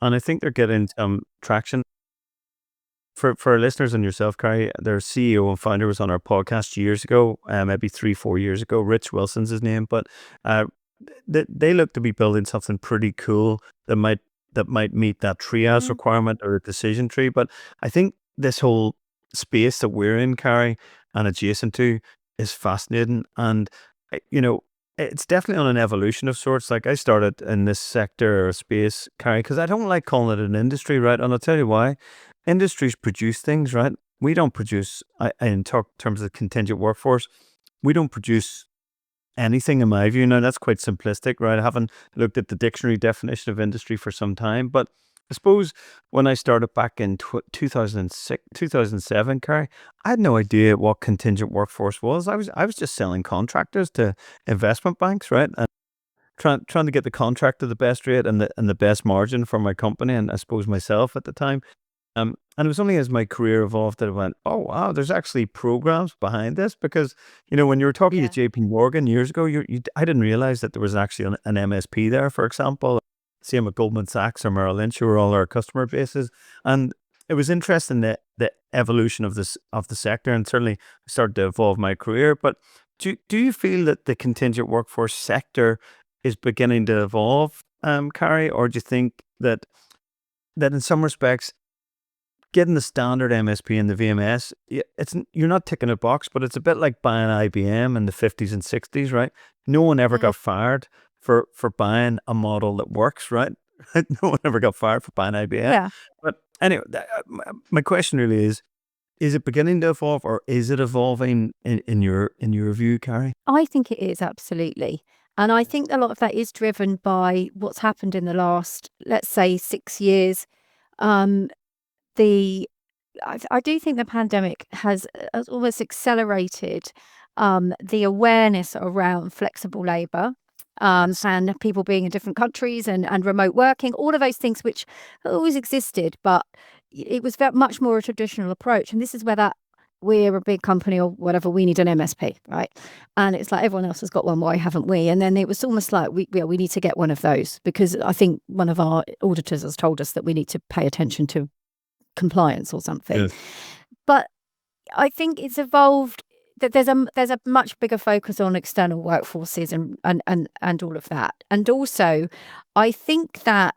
And I think they're getting some traction. For our listeners and yourself, Carrie, their CEO and founder was on our podcast years ago, maybe 3-4 years ago. Rich Wilson's his name, but they look to be building something pretty cool that might meet that triage requirement or a decision tree. But I think this whole space that we're in, Carrie, and adjacent to, is fascinating. And it's definitely on an evolution of sorts. Like, I started in this sector or space, Carrie, because I don't like calling it an industry, right? And I'll tell you why. Industries produce things, right? We don't produce, in terms of contingent workforce, we don't produce anything, in my view. Now, that's quite simplistic, right? I haven't looked at the dictionary definition of industry for some time, but I suppose when I started back in 2006, 2007, Carrie, I had no idea what contingent workforce was. I was just selling contractors to investment banks, right? And trying to get the contractor the best rate and the best margin for my company, and I suppose myself at the time. And it was only as my career evolved that I went, oh, wow, there's actually programs behind this. Because, when you were talking to JP Morgan years ago, I didn't realize that there was actually an MSP there, for example. Same with Goldman Sachs or Merrill Lynch, who were all our customer bases. And it was interesting, the evolution of the sector, and certainly started to evolve my career. But do you feel that the contingent workforce sector is beginning to evolve, Carrie? Or do you think that in some respects, getting the standard MSP and the VMS, you're not ticking a box, but it's a bit like buying IBM in the 50s and 60s, right? No one ever got fired for buying a model that works, right? No one ever got fired for buying IBM. Yeah. But anyway, my question really is it beginning to evolve, or is it evolving in your view, Carrie? I think it is, absolutely. And I think a lot of that is driven by what's happened in the last, let's say, 6 years. I do think the pandemic has almost accelerated the awareness around flexible labour, and people being in different countries, and remote working, all of those things which always existed, but it was very much more a traditional approach. And this is where we're a big company or whatever, we need an MSP, right? And it's like, everyone else has got one, why haven't we? And then it was almost like we need to get one of those, because I think one of our auditors has told us that we need to pay attention to compliance or something. Yes. But I think it's evolved that there's a much bigger focus on external workforces and all of that. And also, I think that,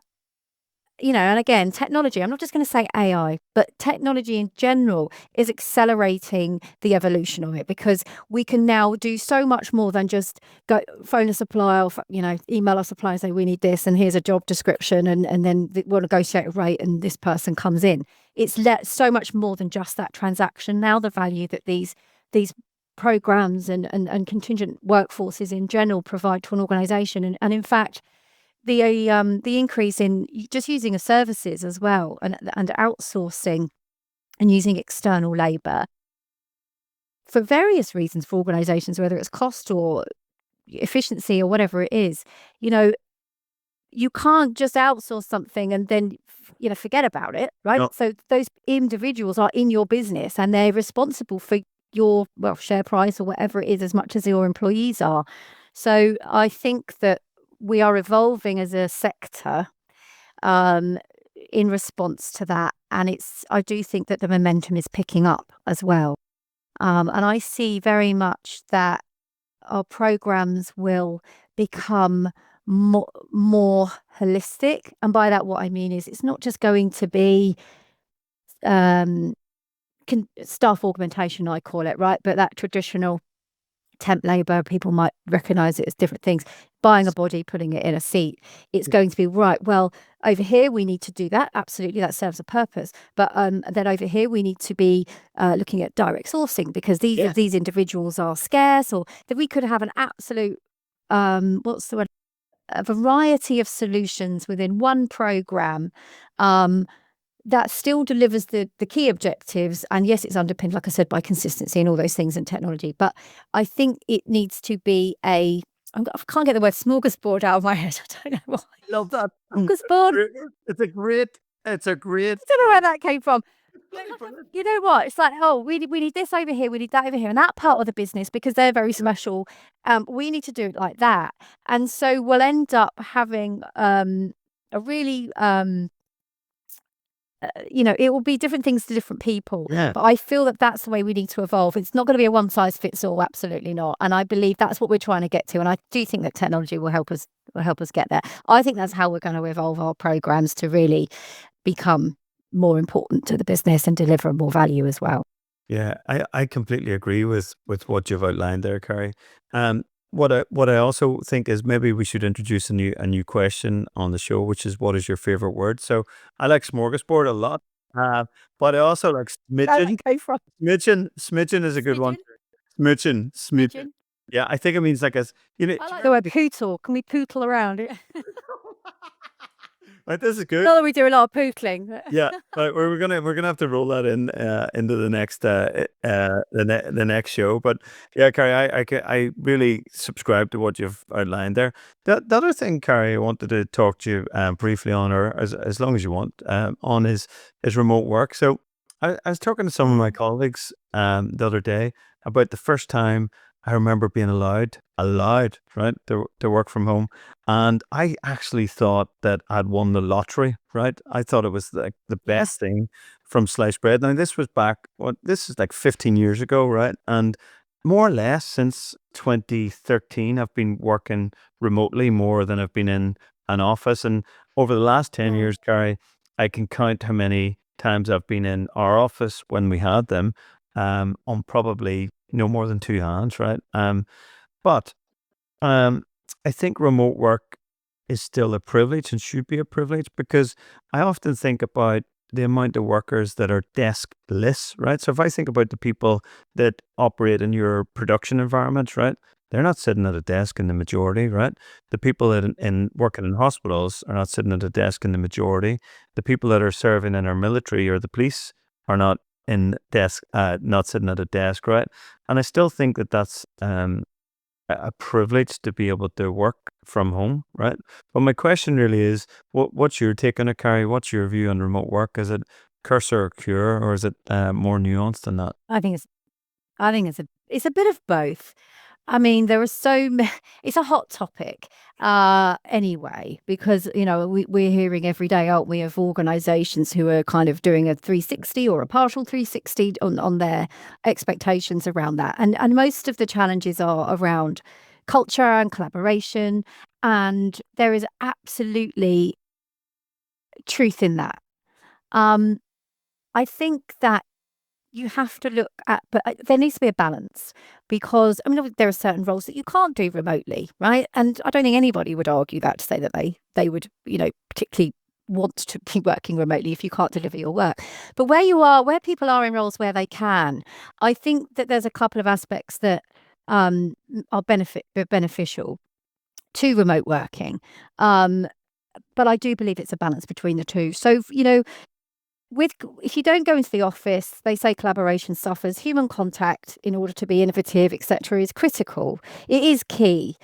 and again, technology, I'm not just going to say AI, but technology in general is accelerating the evolution of it, because we can now do so much more than just go phone a supplier, or, email a supplier and say, we need this, and here's a job description, and then we'll negotiate a rate, and this person comes in. It's so much more than just that transaction now, the value that these programs and contingent workforces in general provide to an organization. And in fact, the increase in just using services as well, and outsourcing and using external labour for various reasons for organisations, whether it's cost or efficiency or whatever it is, you can't just outsource something and then forget about it, right? No. So those individuals are in your business, and they're responsible for your share price or whatever it is, as much as your employees are. So I think that we are evolving as a sector in response to that. And I do think that the momentum is picking up as well. And I see very much that our programs will become more holistic. And by that, what I mean is it's not just going to be staff augmentation, I call it, right? But that traditional temp labour, people might recognise it as different things. Buying a body, putting it in a seat. It's going to be, right, well, over here we need to do that. Absolutely, that serves a purpose. But then over here we need to be looking at direct sourcing, because these individuals are scarce, or that we could have an absolute, what's the word? A variety of solutions within one programme that still delivers the key objectives. And yes, it's underpinned, like I said, by consistency and all those things and technology. But I think it needs to be I can't get the word smorgasbord out of my head. I don't know why. Love that. Smorgasbord. It's a great. I don't know where that came from. You know what? It's like, oh, we need this over here, we need that over here, and that part of the business, because they're very special. We need to do it like that, and so we'll end up having a really it will be different things to different people. Yeah. But I feel that that's the way we need to evolve. It's not going to be a one size fits all. Absolutely not. And I believe that's what we're trying to get to. And I do think that technology will help us get there. I think that's how we're going to evolve our programs to really become more important to the business and deliver more value as well. Yeah, I completely agree with what you've outlined there, Carrie. What I also think is maybe we should introduce a new question on the show, which is, what is your favorite word? So I like smorgasbord a lot, but I also like smidgen. Smidgen is a good one. Smidgen. Yeah, I think it means like I like the word pootle. Can we pootle around it? Right, this is good. Not that we do a lot of pootling. Yeah, but we're gonna have to roll that into the next the next show. But yeah, Carrie, I really subscribe to what you've outlined there. The other thing, Carrie, I wanted to talk to you briefly on, or as long as you want, on is remote work. So I was talking to some of my colleagues the other day about the first time I remember being allowed, right, to work from home. And I actually thought that I'd won the lottery, right? I thought it was like the best thing from sliced bread. Now, this was this is like 15 years ago, right? And more or less since 2013, I've been working remotely more than I've been in an office. And over the last 10 years, Carrie, I can count how many times I've been in our office when we had them, on probably no more than two hands, right? But I think remote work is still a privilege and should be a privilege, because I often think about the amount of workers that are deskless, right? So if I think about the people that operate in your production environments, right, they're not sitting at a desk in the majority, right? The people that in working in hospitals are not sitting at a desk in the majority. The people that are serving in our military or the police are not not sitting at a desk, right? And I still think that that's a privilege to be able to work from home, right? But my question really is, what's your take on it, Carrie? What's your view on remote work? Is it curse or cure, or is it more nuanced than that? I think it's a bit of both. I mean, there are it's a hot topic anyway, because, we're hearing every day, aren't we, of organisations who are kind of doing a 360 or a partial 360 on their expectations around that. And most of the challenges are around culture and collaboration. And there is absolutely truth in that. I think that you have to look at, but there needs to be a balance, because there are certain roles that you can't do remotely, right? And I don't think anybody would argue that, to say that they would, particularly want to be working remotely if you can't deliver your work. But where people are in roles where they can, I think that there's a couple of aspects that are beneficial to remote working. But I do believe it's a balance between the two. So, if you don't go into the office, they say collaboration suffers. Human contact, in order to be innovative, etc., is critical. It is key.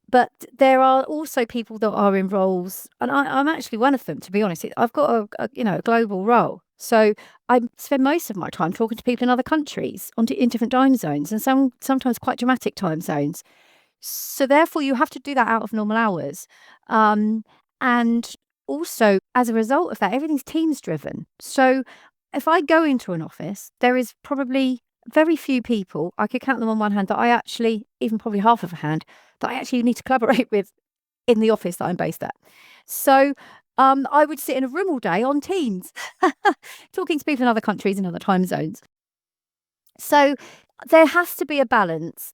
But there are also people that are in roles, and I'm actually one of them, to be honest. I've got a global role. So I spend most of my time talking to people in other countries in different time zones, and sometimes quite dramatic time zones. So therefore, you have to do that out of normal hours. And also, as a result of that, everything's teams driven. So if I go into an office, there is probably very few people, I could count them on one hand, that I actually, even probably half of a hand, that I actually need to collaborate with in the office that I'm based at. So I would sit in a room all day on Teams, talking to people in other countries and other time zones. So there has to be a balance.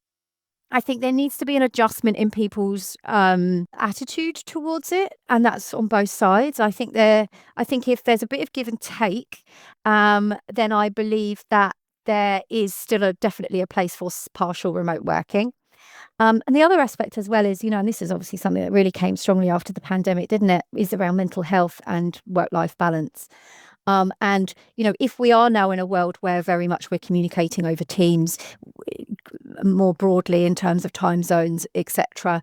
I think there needs to be an adjustment in people's attitude towards it, and that's on both sides. I think if there's a bit of give and take, then I believe that there is still definitely a place for partial remote working. And the other aspect as well is, and this is obviously something that really came strongly after the pandemic, didn't it? Is around mental health and work-life balance. And, if we are now in a world where very much we're communicating over Teams more broadly in terms of time zones, etc.,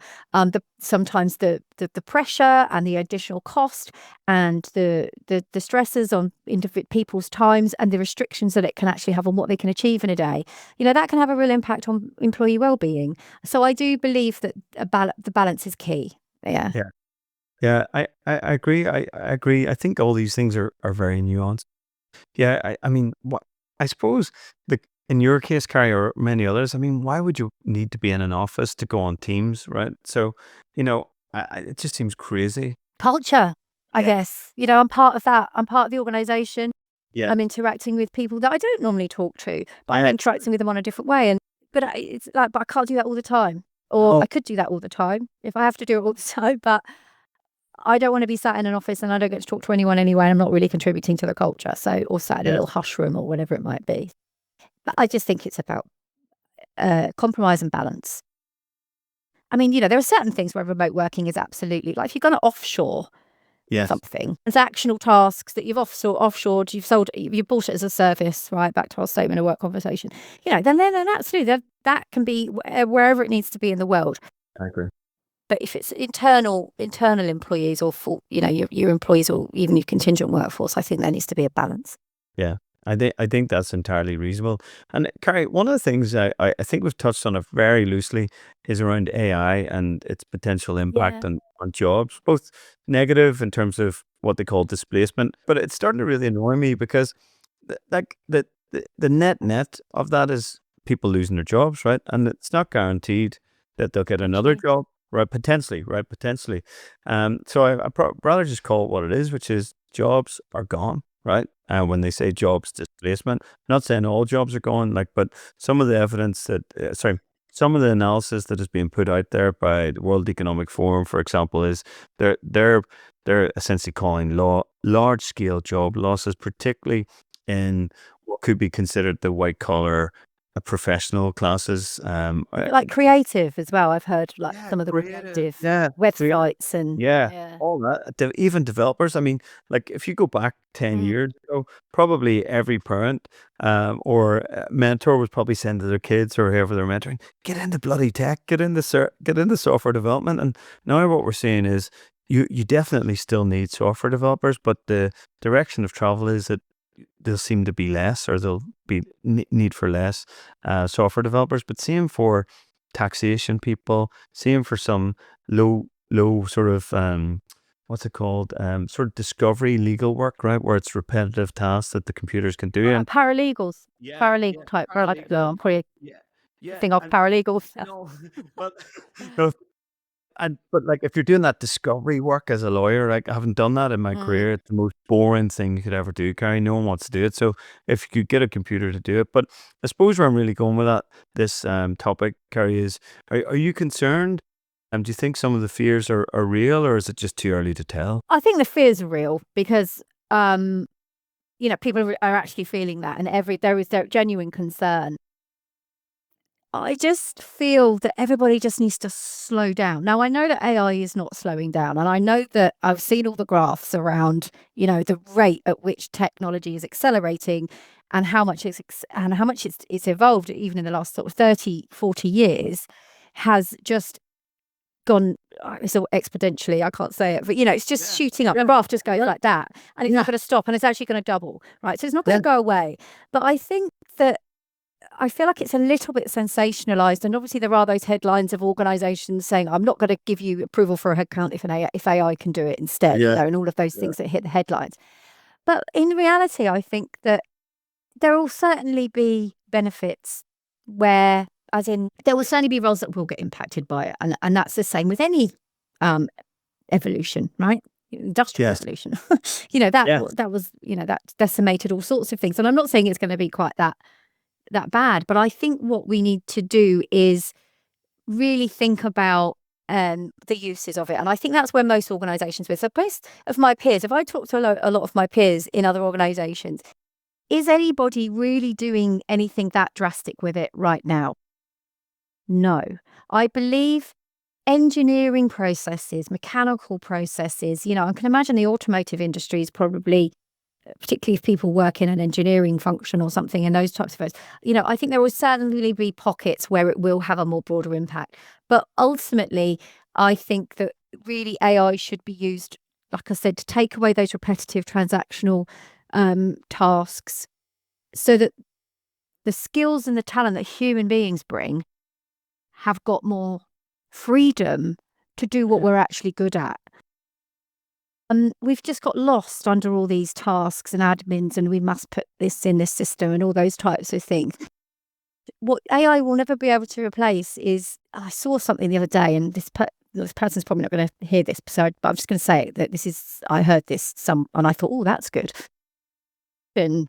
sometimes the pressure and the additional cost and the stresses on people's times and the restrictions that it can actually have on what they can achieve in a day, that can have a real impact on employee well-being. So I do believe that the balance is key. Yeah. Yeah, I agree. I agree. I think all these things are very nuanced. Yeah, I mean, I suppose in your case, Carrie, or many others, I mean, why would you need to be in an office to go on Teams, right? So, it just seems crazy. Culture, I guess. I'm part of that. I'm part of the organisation. Yeah. I'm interacting with people that I don't normally talk to, but I'm interacting with them on a different way. But I can't do that all the time. Or I could do that all the time if I have to do it all the time, but I don't want to be sat in an office and I don't get to talk to anyone anyway. And I'm not really contributing to the culture. Or sat in a little hush room or whatever it might be. But I just think it's about compromise and balance. I mean, there are certain things where remote working is absolutely, like if you're going to offshore something, transactional tasks that you've offshored, you've bought it as a service, right? Back to our statement of work conversation. Then absolutely that can be wherever it needs to be in the world. I agree. But if it's internal employees or your employees or even your contingent workforce, I think there needs to be a balance. Yeah, I think that's entirely reasonable. And Carrie, one of the things I think we've touched on it very loosely is around AI and its potential impact on jobs, both negative in terms of what they call displacement, but it's starting to really annoy me because the net of that is people losing their jobs, right? And it's not guaranteed that they'll get another job. Right, potentially. So I'd rather just call it what it is, which is jobs are gone, right? When they say jobs displacement, I'm not saying all jobs are gone, but some of the evidence some of the analysis that is being put out there by the World Economic Forum, for example, is they're essentially calling large scale job losses, particularly in what could be considered the white collar professional classes, like creative as well. I've heard some of the creative websites and all that. Even developers. I mean, if you go back 10 years ago, probably every parent or mentor was probably saying to their kids or whoever they're mentoring, get into bloody tech, get into software development. And now what we're seeing is you definitely still need software developers, but the direction of travel is that there'll seem to be less, or there'll be need for less software developers. But same for taxation people, same for some low sort of what's it called, sort of discovery legal work, right, where it's repetitive tasks that the computers can do. And paralegals, type, I'm probably think of paralegals. But if you're doing that discovery work as a lawyer, I haven't done that in my career. It's the most boring thing you could ever do, Carrie. No one wants to do it. So if you could get a computer to do it. But I suppose where I'm really going with this topic, Carrie, is are you concerned? Do you think some of the fears are real, or is it just too early to tell? I think the fears are real because people are actually feeling that, and there is genuine concern. I just feel that everybody just needs to slow down. Now, I know that AI is not slowing down, and I know that I've seen all the graphs around, the rate at which technology is accelerating and how much it's evolved even in the last sort of 30, 40 years has just gone so exponentially. I can't say it, but it's just shooting up. The graph just goes like that, and it's not going to stop, and it's actually going to double, right? So it's not going to go away. But I think that I feel like it's a little bit sensationalized, and obviously there are those headlines of organizations saying, I'm not going to give you approval for a headcount if AI can do it instead, and all of those things that hit the headlines. But in reality, I think that there will certainly be benefits where, as in, there will certainly be roles that will get impacted by it. And that's the same with any evolution, right? Industrial revolution. That was, that decimated all sorts of things. And I'm not saying it's going to be quite that bad, but I think what we need to do is really think about the uses of it. And I think that's where most organizations with. So most of my peers, if I talk to a lot of my peers in other organizations, is anybody really doing anything that drastic with it right now? No. I believe engineering processes, mechanical processes, I can imagine the automotive industry is probably, particularly if people work in an engineering function or something in those types of areas, I think there will certainly be pockets where it will have a more broader impact. But ultimately, I think that really AI should be used, like I said, to take away those repetitive transactional tasks so that the skills and the talent that human beings bring have got more freedom to do what we're actually good at. We've just got lost under all these tasks and admins, and we must put this in this system and all those types of things. What AI will never be able to replace is, I saw something the other day, and this person's probably not going to hear this episode, but I'm just going to say that I heard this and I thought, oh, that's good. And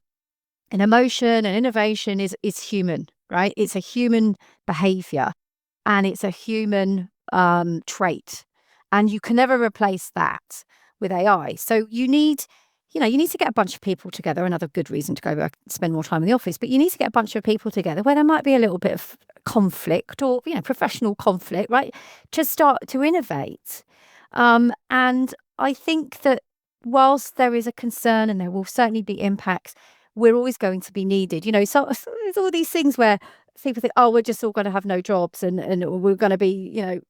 emotion and innovation is human, right? It's a human behavior, and it's a human trait, and you can never replace that with AI. So you need to get a bunch of people together. Another good reason to go back and spend more time in the office, but you need to get a bunch of people together where there might be a little bit of conflict or professional conflict, right, to start to innovate. And I think that whilst there is a concern and there will certainly be impacts, we're always going to be needed. So there's all these things where people think, oh, we're just all going to have no jobs and we're going to be,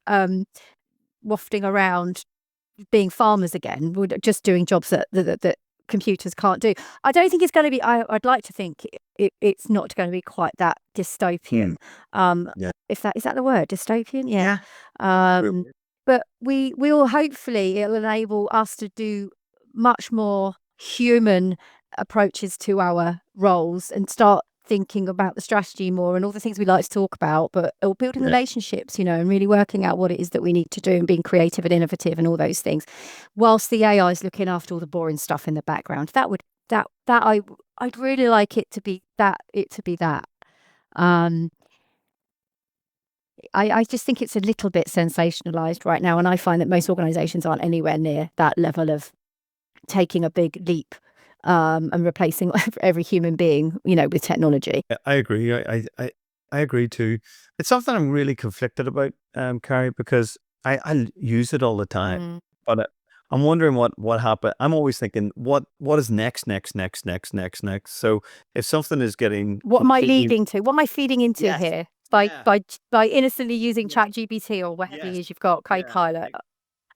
wafting around being farmers again. We're just doing jobs that computers can't do. I don't think it's going to be, I'd like to think it's not going to be quite that dystopian. If is that the word, dystopian? Yeah. But we will hopefully, it'll enable us to do much more human approaches to our roles and start thinking about the strategy more and all the things we like to talk about, but building relationships, and really working out what it is that we need to do and being creative and innovative and all those things, whilst the AI is looking after all the boring stuff in the background. I'd really like it to be that. I just think it's a little bit sensationalized right now, and I find that most organizations aren't anywhere near that level of taking a big leap and replacing every human being, with technology. I agree. I agree too. It's something I'm really conflicted about, Carrie, because I use it all the time. But I'm wondering what happened. I'm always thinking, what is next? So if something is getting, what am I leading to? What am I feeding into here by innocently using ChatGPT or whatever it is you've got, Copilot?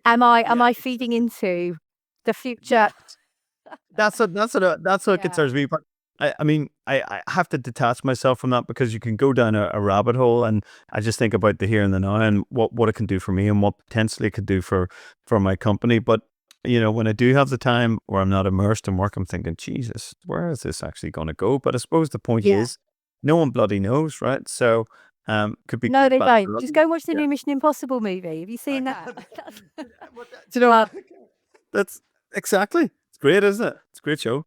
Am I feeding into the future? That's what concerns me. But I have to detach myself from that, because you can go down a rabbit hole, and I just think about the here and the now and what it can do for me and what potentially it could do for my company. But when I do have the time where I'm not immersed in work, I'm thinking, Jesus, where is this actually going to go? But I suppose the point is, no one bloody knows, right? So could be no, they don't. Just go watch the new Mission Impossible movie. Have you seen that? Do you know what? That's exactly. It's great, isn't it? It's a great show.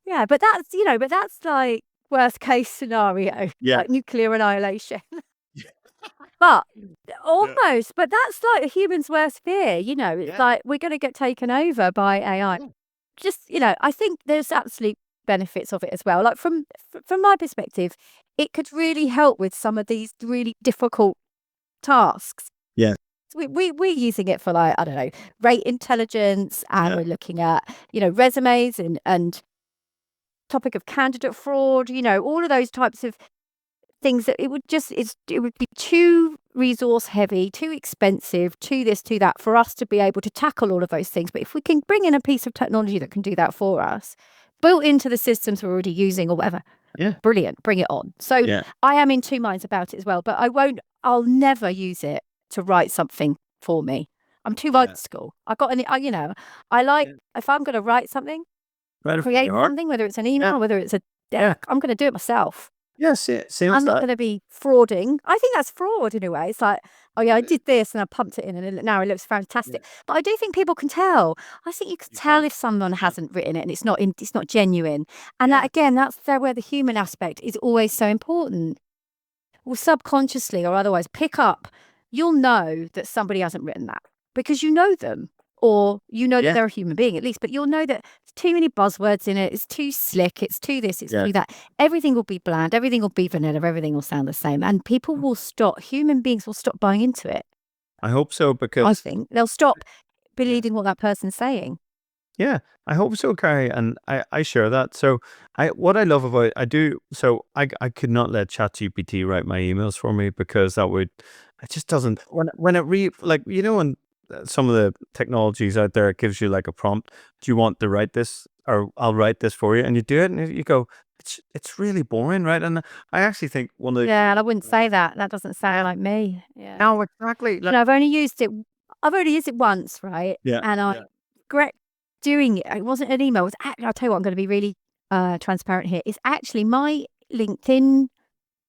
Yeah, but that's like worst case scenario, like nuclear annihilation. But almost, but that's like a human's worst fear. It's like we're going to get taken over by AI. Just I think there's absolute benefits of it as well. Like from my perspective, it could really help with some of these really difficult tasks. Yeah. We're using it for, like, I don't know, rate intelligence, and we're looking at, resumes and topic of candidate fraud, all of those types of things that it would be too resource heavy, too expensive, too this, too that, for us to be able to tackle all of those things. But if we can bring in a piece of technology that can do that for us, built into the systems we're already using or whatever, brilliant, bring it on. So I am in two minds about it as well, but I'll never use it to write something for me. I'm too old school. I like, if I'm going to write something, create something, whether it's an email, whether it's I'm going to do it myself. Yes, it seems I'm not that. going to be frauding. I think that's fraud in a way. It's like, oh yeah, I did this and I pumped it in and now it looks fantastic. But I do think people can tell. I think you can tell if someone hasn't written it and it's not genuine. And that again, that's where the human aspect is always so important. Well, subconsciously or otherwise, pick up. You'll know that somebody hasn't written that because you know them. Or you know that they're a human being at least, but you'll know that there's too many buzzwords in it. It's too slick. It's too this. It's too that. Everything will be bland. Everything will be vanilla. Everything will sound the same. And people will stop, human beings will stop buying into it. I hope so, because I think they'll stop believing what that person's saying. Yeah, I hope so, Carrie, and I share that. So what I love about I could not let ChatGPT write my emails for me because it just doesn't when it like when some of the technologies out there, it gives you like a prompt. Do you want to write this, or I'll write this for you, and you do it, and you go, it's really boring, right? And I actually think one of the and I wouldn't say that. That doesn't sound like me. Yeah. No, exactly. I've only used it. I've only used it once, right? Yeah. And I regret doing it. It wasn't an email. It was I'll tell you what. I'm going to be really transparent here. It's actually my LinkedIn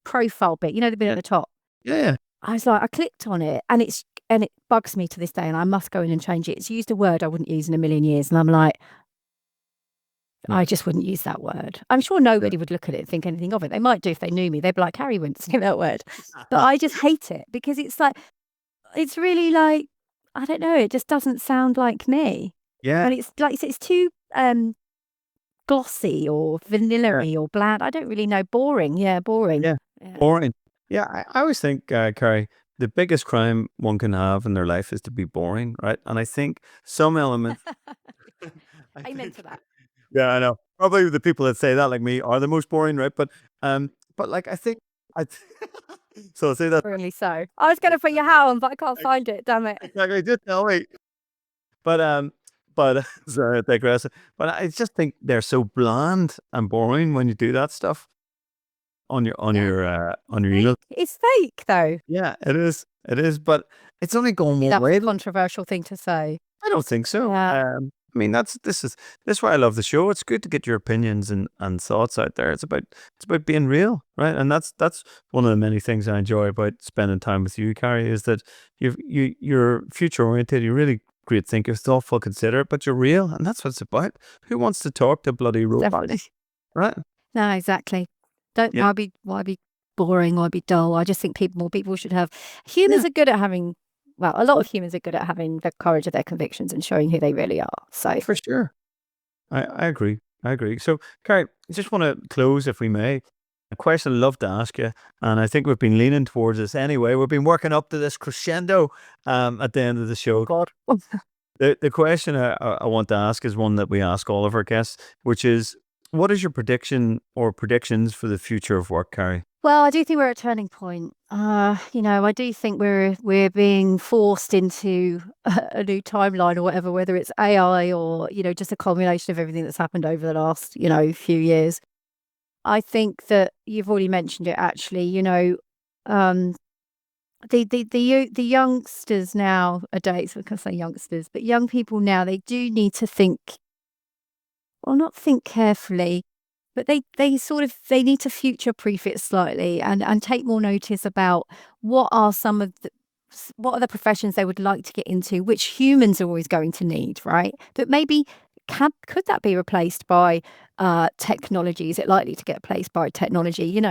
profile bit. You know, the bit at the top. Yeah. I was like, I clicked on it, and it bugs me to this day, and I must go in and change it. It's used a word I wouldn't use in a million years, and I'm like, I just wouldn't use that word. I'm sure nobody would look at it and think anything of it. They might do if they knew me. They'd be like, Carrie wouldn't say that word. But I just hate it because it's like, it's really like, I don't know, it just doesn't sound like me. Yeah. And it's like, it's too glossy or vanilla-y or bland. I don't really know. Boring. Yeah, boring. Yeah. Boring. Yeah, I always think, Carrie, the biggest crime one can have in their life is to be boring, right? And I think some element. Amen to that. Yeah, I know. Probably the people that say that, like me, are the most boring, right? But like I think so I'll say that. Really so. I was going to put your hat on, but I can't find it. Damn it. Exactly, just tell me. But sorry, I digress. But I just think they're so bland and boring when you do that stuff on your email. It's fake though. Yeah, it is. It is, but it's only going one way. That's a controversial thing to say. I don't think so. Yeah. I mean, this is why I love the show. It's good to get your opinions and thoughts out there. It's about being real, right? And that's one of the many things I enjoy about spending time with you, Carrie, is that you're future oriented. You're really great thinker, thoughtful, considerate, but you're real, and that's what it's about. Who wants to talk to bloody robots, right? No, exactly. Why be boring? Why be dull? I just think more people should have. Humans are good at having. Well, a lot of humans are good at having the courage of their convictions and showing who they really are. So for sure, I agree. So, Carrie, I just want to close, if we may, a question I'd love to ask you, and I think we've been leaning towards this anyway. We've been working up to this crescendo at the end of the show. God. The question I want to ask is one that we ask all of our guests, which is, what is your prediction or predictions for the future of work, Carrie? Well, I do think we're at a turning point. I do think we're being forced into a new timeline or whatever, whether it's AI or, just a culmination of everything that's happened over the last, few years. I think that you've already mentioned it, actually, the youngsters nowadays, I can say youngsters, but young people now, they do need to think, well, not think carefully, but they need to future-proof it slightly and take more notice about what are the professions they would like to get into, which humans are always going to need, right? But maybe could that be replaced by technology? Is it likely to get replaced by technology? And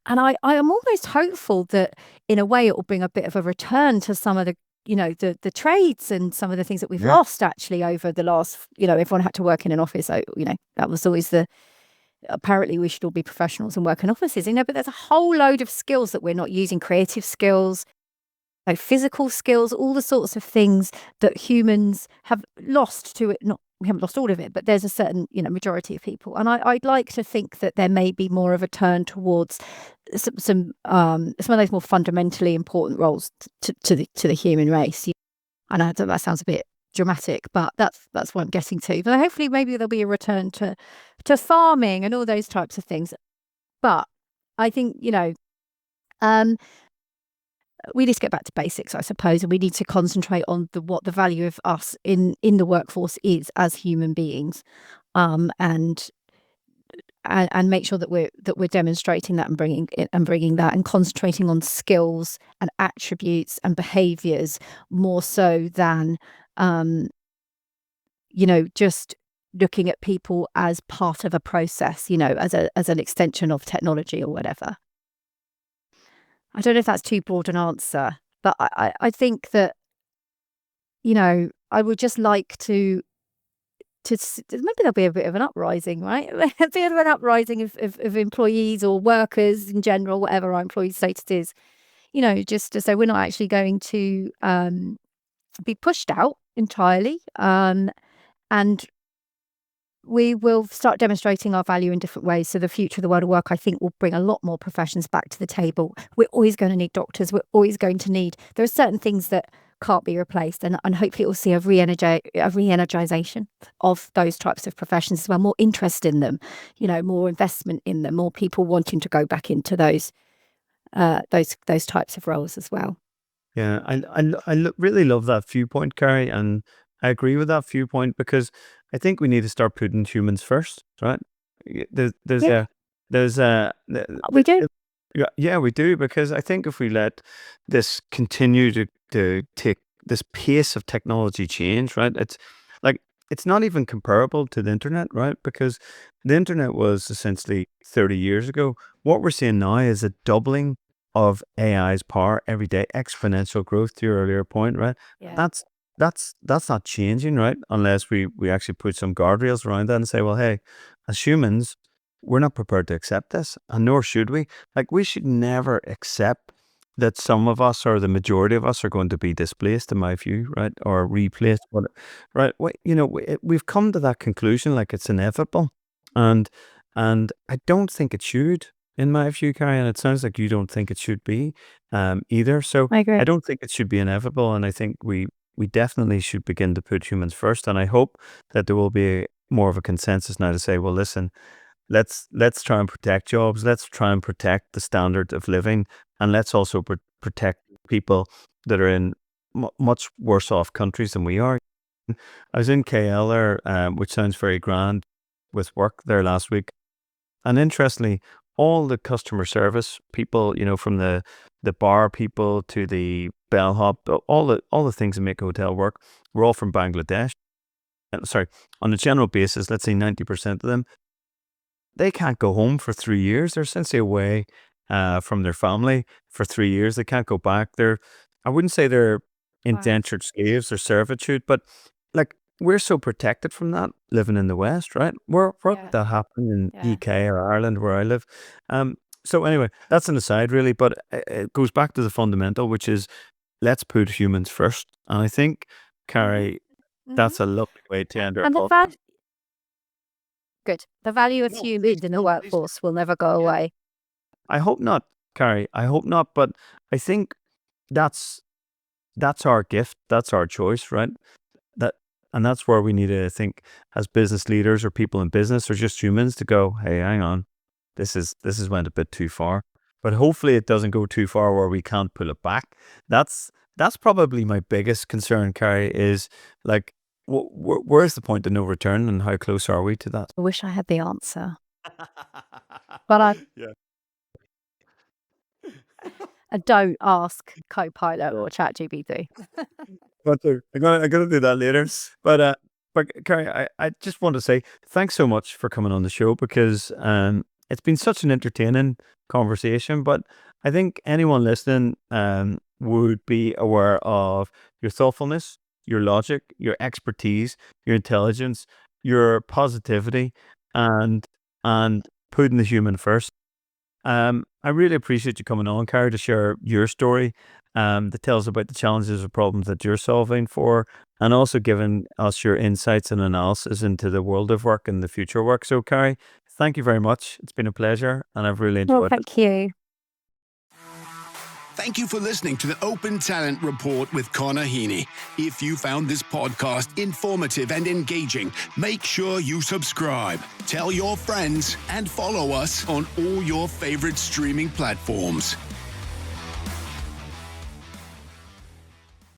I am almost hopeful that in a way it will bring a bit of a return to some of the the trades and some of the things that we've lost actually over the last, everyone had to work in an office. So, that was always apparently we should all be professionals and work in offices, but there's a whole load of skills that we're not using, creative skills, physical skills, all the sorts of things that humans have lost to it. We haven't lost all of it, but there's a certain, majority of people. And I'd like to think that there may be more of a turn towards some of those more fundamentally important roles to the human race. I know that sounds a bit dramatic, but that's what I'm getting to. But hopefully maybe there'll be a return to farming and all those types of things. But I think, we need to get back to basics, I suppose, and we need to concentrate on what the value of us in the workforce is as human beings, and and make sure that we're demonstrating that and bringing that and concentrating on skills and attributes and behaviours more so than just looking at people as part of a process, as an extension of technology or whatever. I don't know if that's too broad an answer, but I think that, I would just like to maybe there'll be a bit of an uprising, right? A bit of an uprising of employees or workers in general, whatever our employee status is, just to say we're not actually going to be pushed out entirely. And we will start demonstrating our value in different ways. So the future of the world of work, I think, will bring a lot more professions back to the table. We're always going to need doctors. We're always going to need, there are certain things that can't be replaced. And hopefully we'll see a re-energization of those types of professions as well, more interest in them, more investment in them, more people wanting to go back into those types of roles as well. Yeah, I really love that viewpoint, Carrie, and I agree with that viewpoint because I think we need to start putting humans first, right? We do. Yeah, we do, because I think if we let this continue to take this pace of technology change, right? It's not even comparable to the internet, right? Because the internet was essentially 30 years ago. What we're seeing now is a doubling of AI's power every day, exponential growth, to your earlier point, right? Yeah. That's not changing, right? Unless we actually put some guardrails around that and say, well, hey, as humans, we're not prepared to accept this, and nor should we. We should never accept that some of us or the majority of us are going to be displaced, in my view, right? Or replaced, right? We've come to that conclusion, it's inevitable, and I don't think it should, in my view, Carrie, and it sounds like you don't think it should be either. So I agree. I don't think it should be inevitable, and I think we definitely should begin to put humans first. And I hope that there will be more of a consensus now to say, well, listen, let's try and protect jobs. Let's try and protect the standard of living, and let's also protect people that are in much worse off countries than we are. I was in KL there, which sounds very grand, with work there last week, and interestingly, all the customer service people, from the bar people to the bellhop, all the things that make a hotel work, were all from Bangladesh. Sorry, on a general basis, let's say 90% of them, they can't go home for 3 years. They're essentially away from their family for 3 years. They can't go back. I wouldn't say they're indentured slaves or servitude, but we're so protected from that living in the West, right? Where could that happen in UK or Ireland, where I live? So anyway, that's an aside really, but it goes back to the fundamental, which is let's put humans first. And I think, Carrie, that's a lovely way to end our podcast. Good. The value of humans in the workforce will never go away. I hope not, Carrie. I hope not. But I think that's our gift. That's our choice, right? And that's where we need to think as business leaders or people in business or just humans to go, hey, hang on, this is went a bit too far. But hopefully it doesn't go too far where we can't pull it back. That's probably my biggest concern, Carrie, is where's the point of no return and how close are we to that? I wish I had the answer. But I don't ask Copilot or ChatGPT. I'm gonna do that later. But Carrie, I just want to say thanks so much for coming on the show, because it's been such an entertaining conversation. But I think anyone listening would be aware of your thoughtfulness, your logic, your expertise, your intelligence, your positivity, and putting the human first. I really appreciate you coming on, Carrie, to share your story, that tells about the challenges or problems that you're solving for, and also giving us your insights and analysis into the world of work and the future of work. So, Carrie, thank you very much. It's been a pleasure, and I've really enjoyed it. Thank you. Thank you for listening to the Open Talent Report with Connor Heaney. If you found this podcast informative and engaging, make sure you subscribe, tell your friends, and follow us on all your favorite streaming platforms.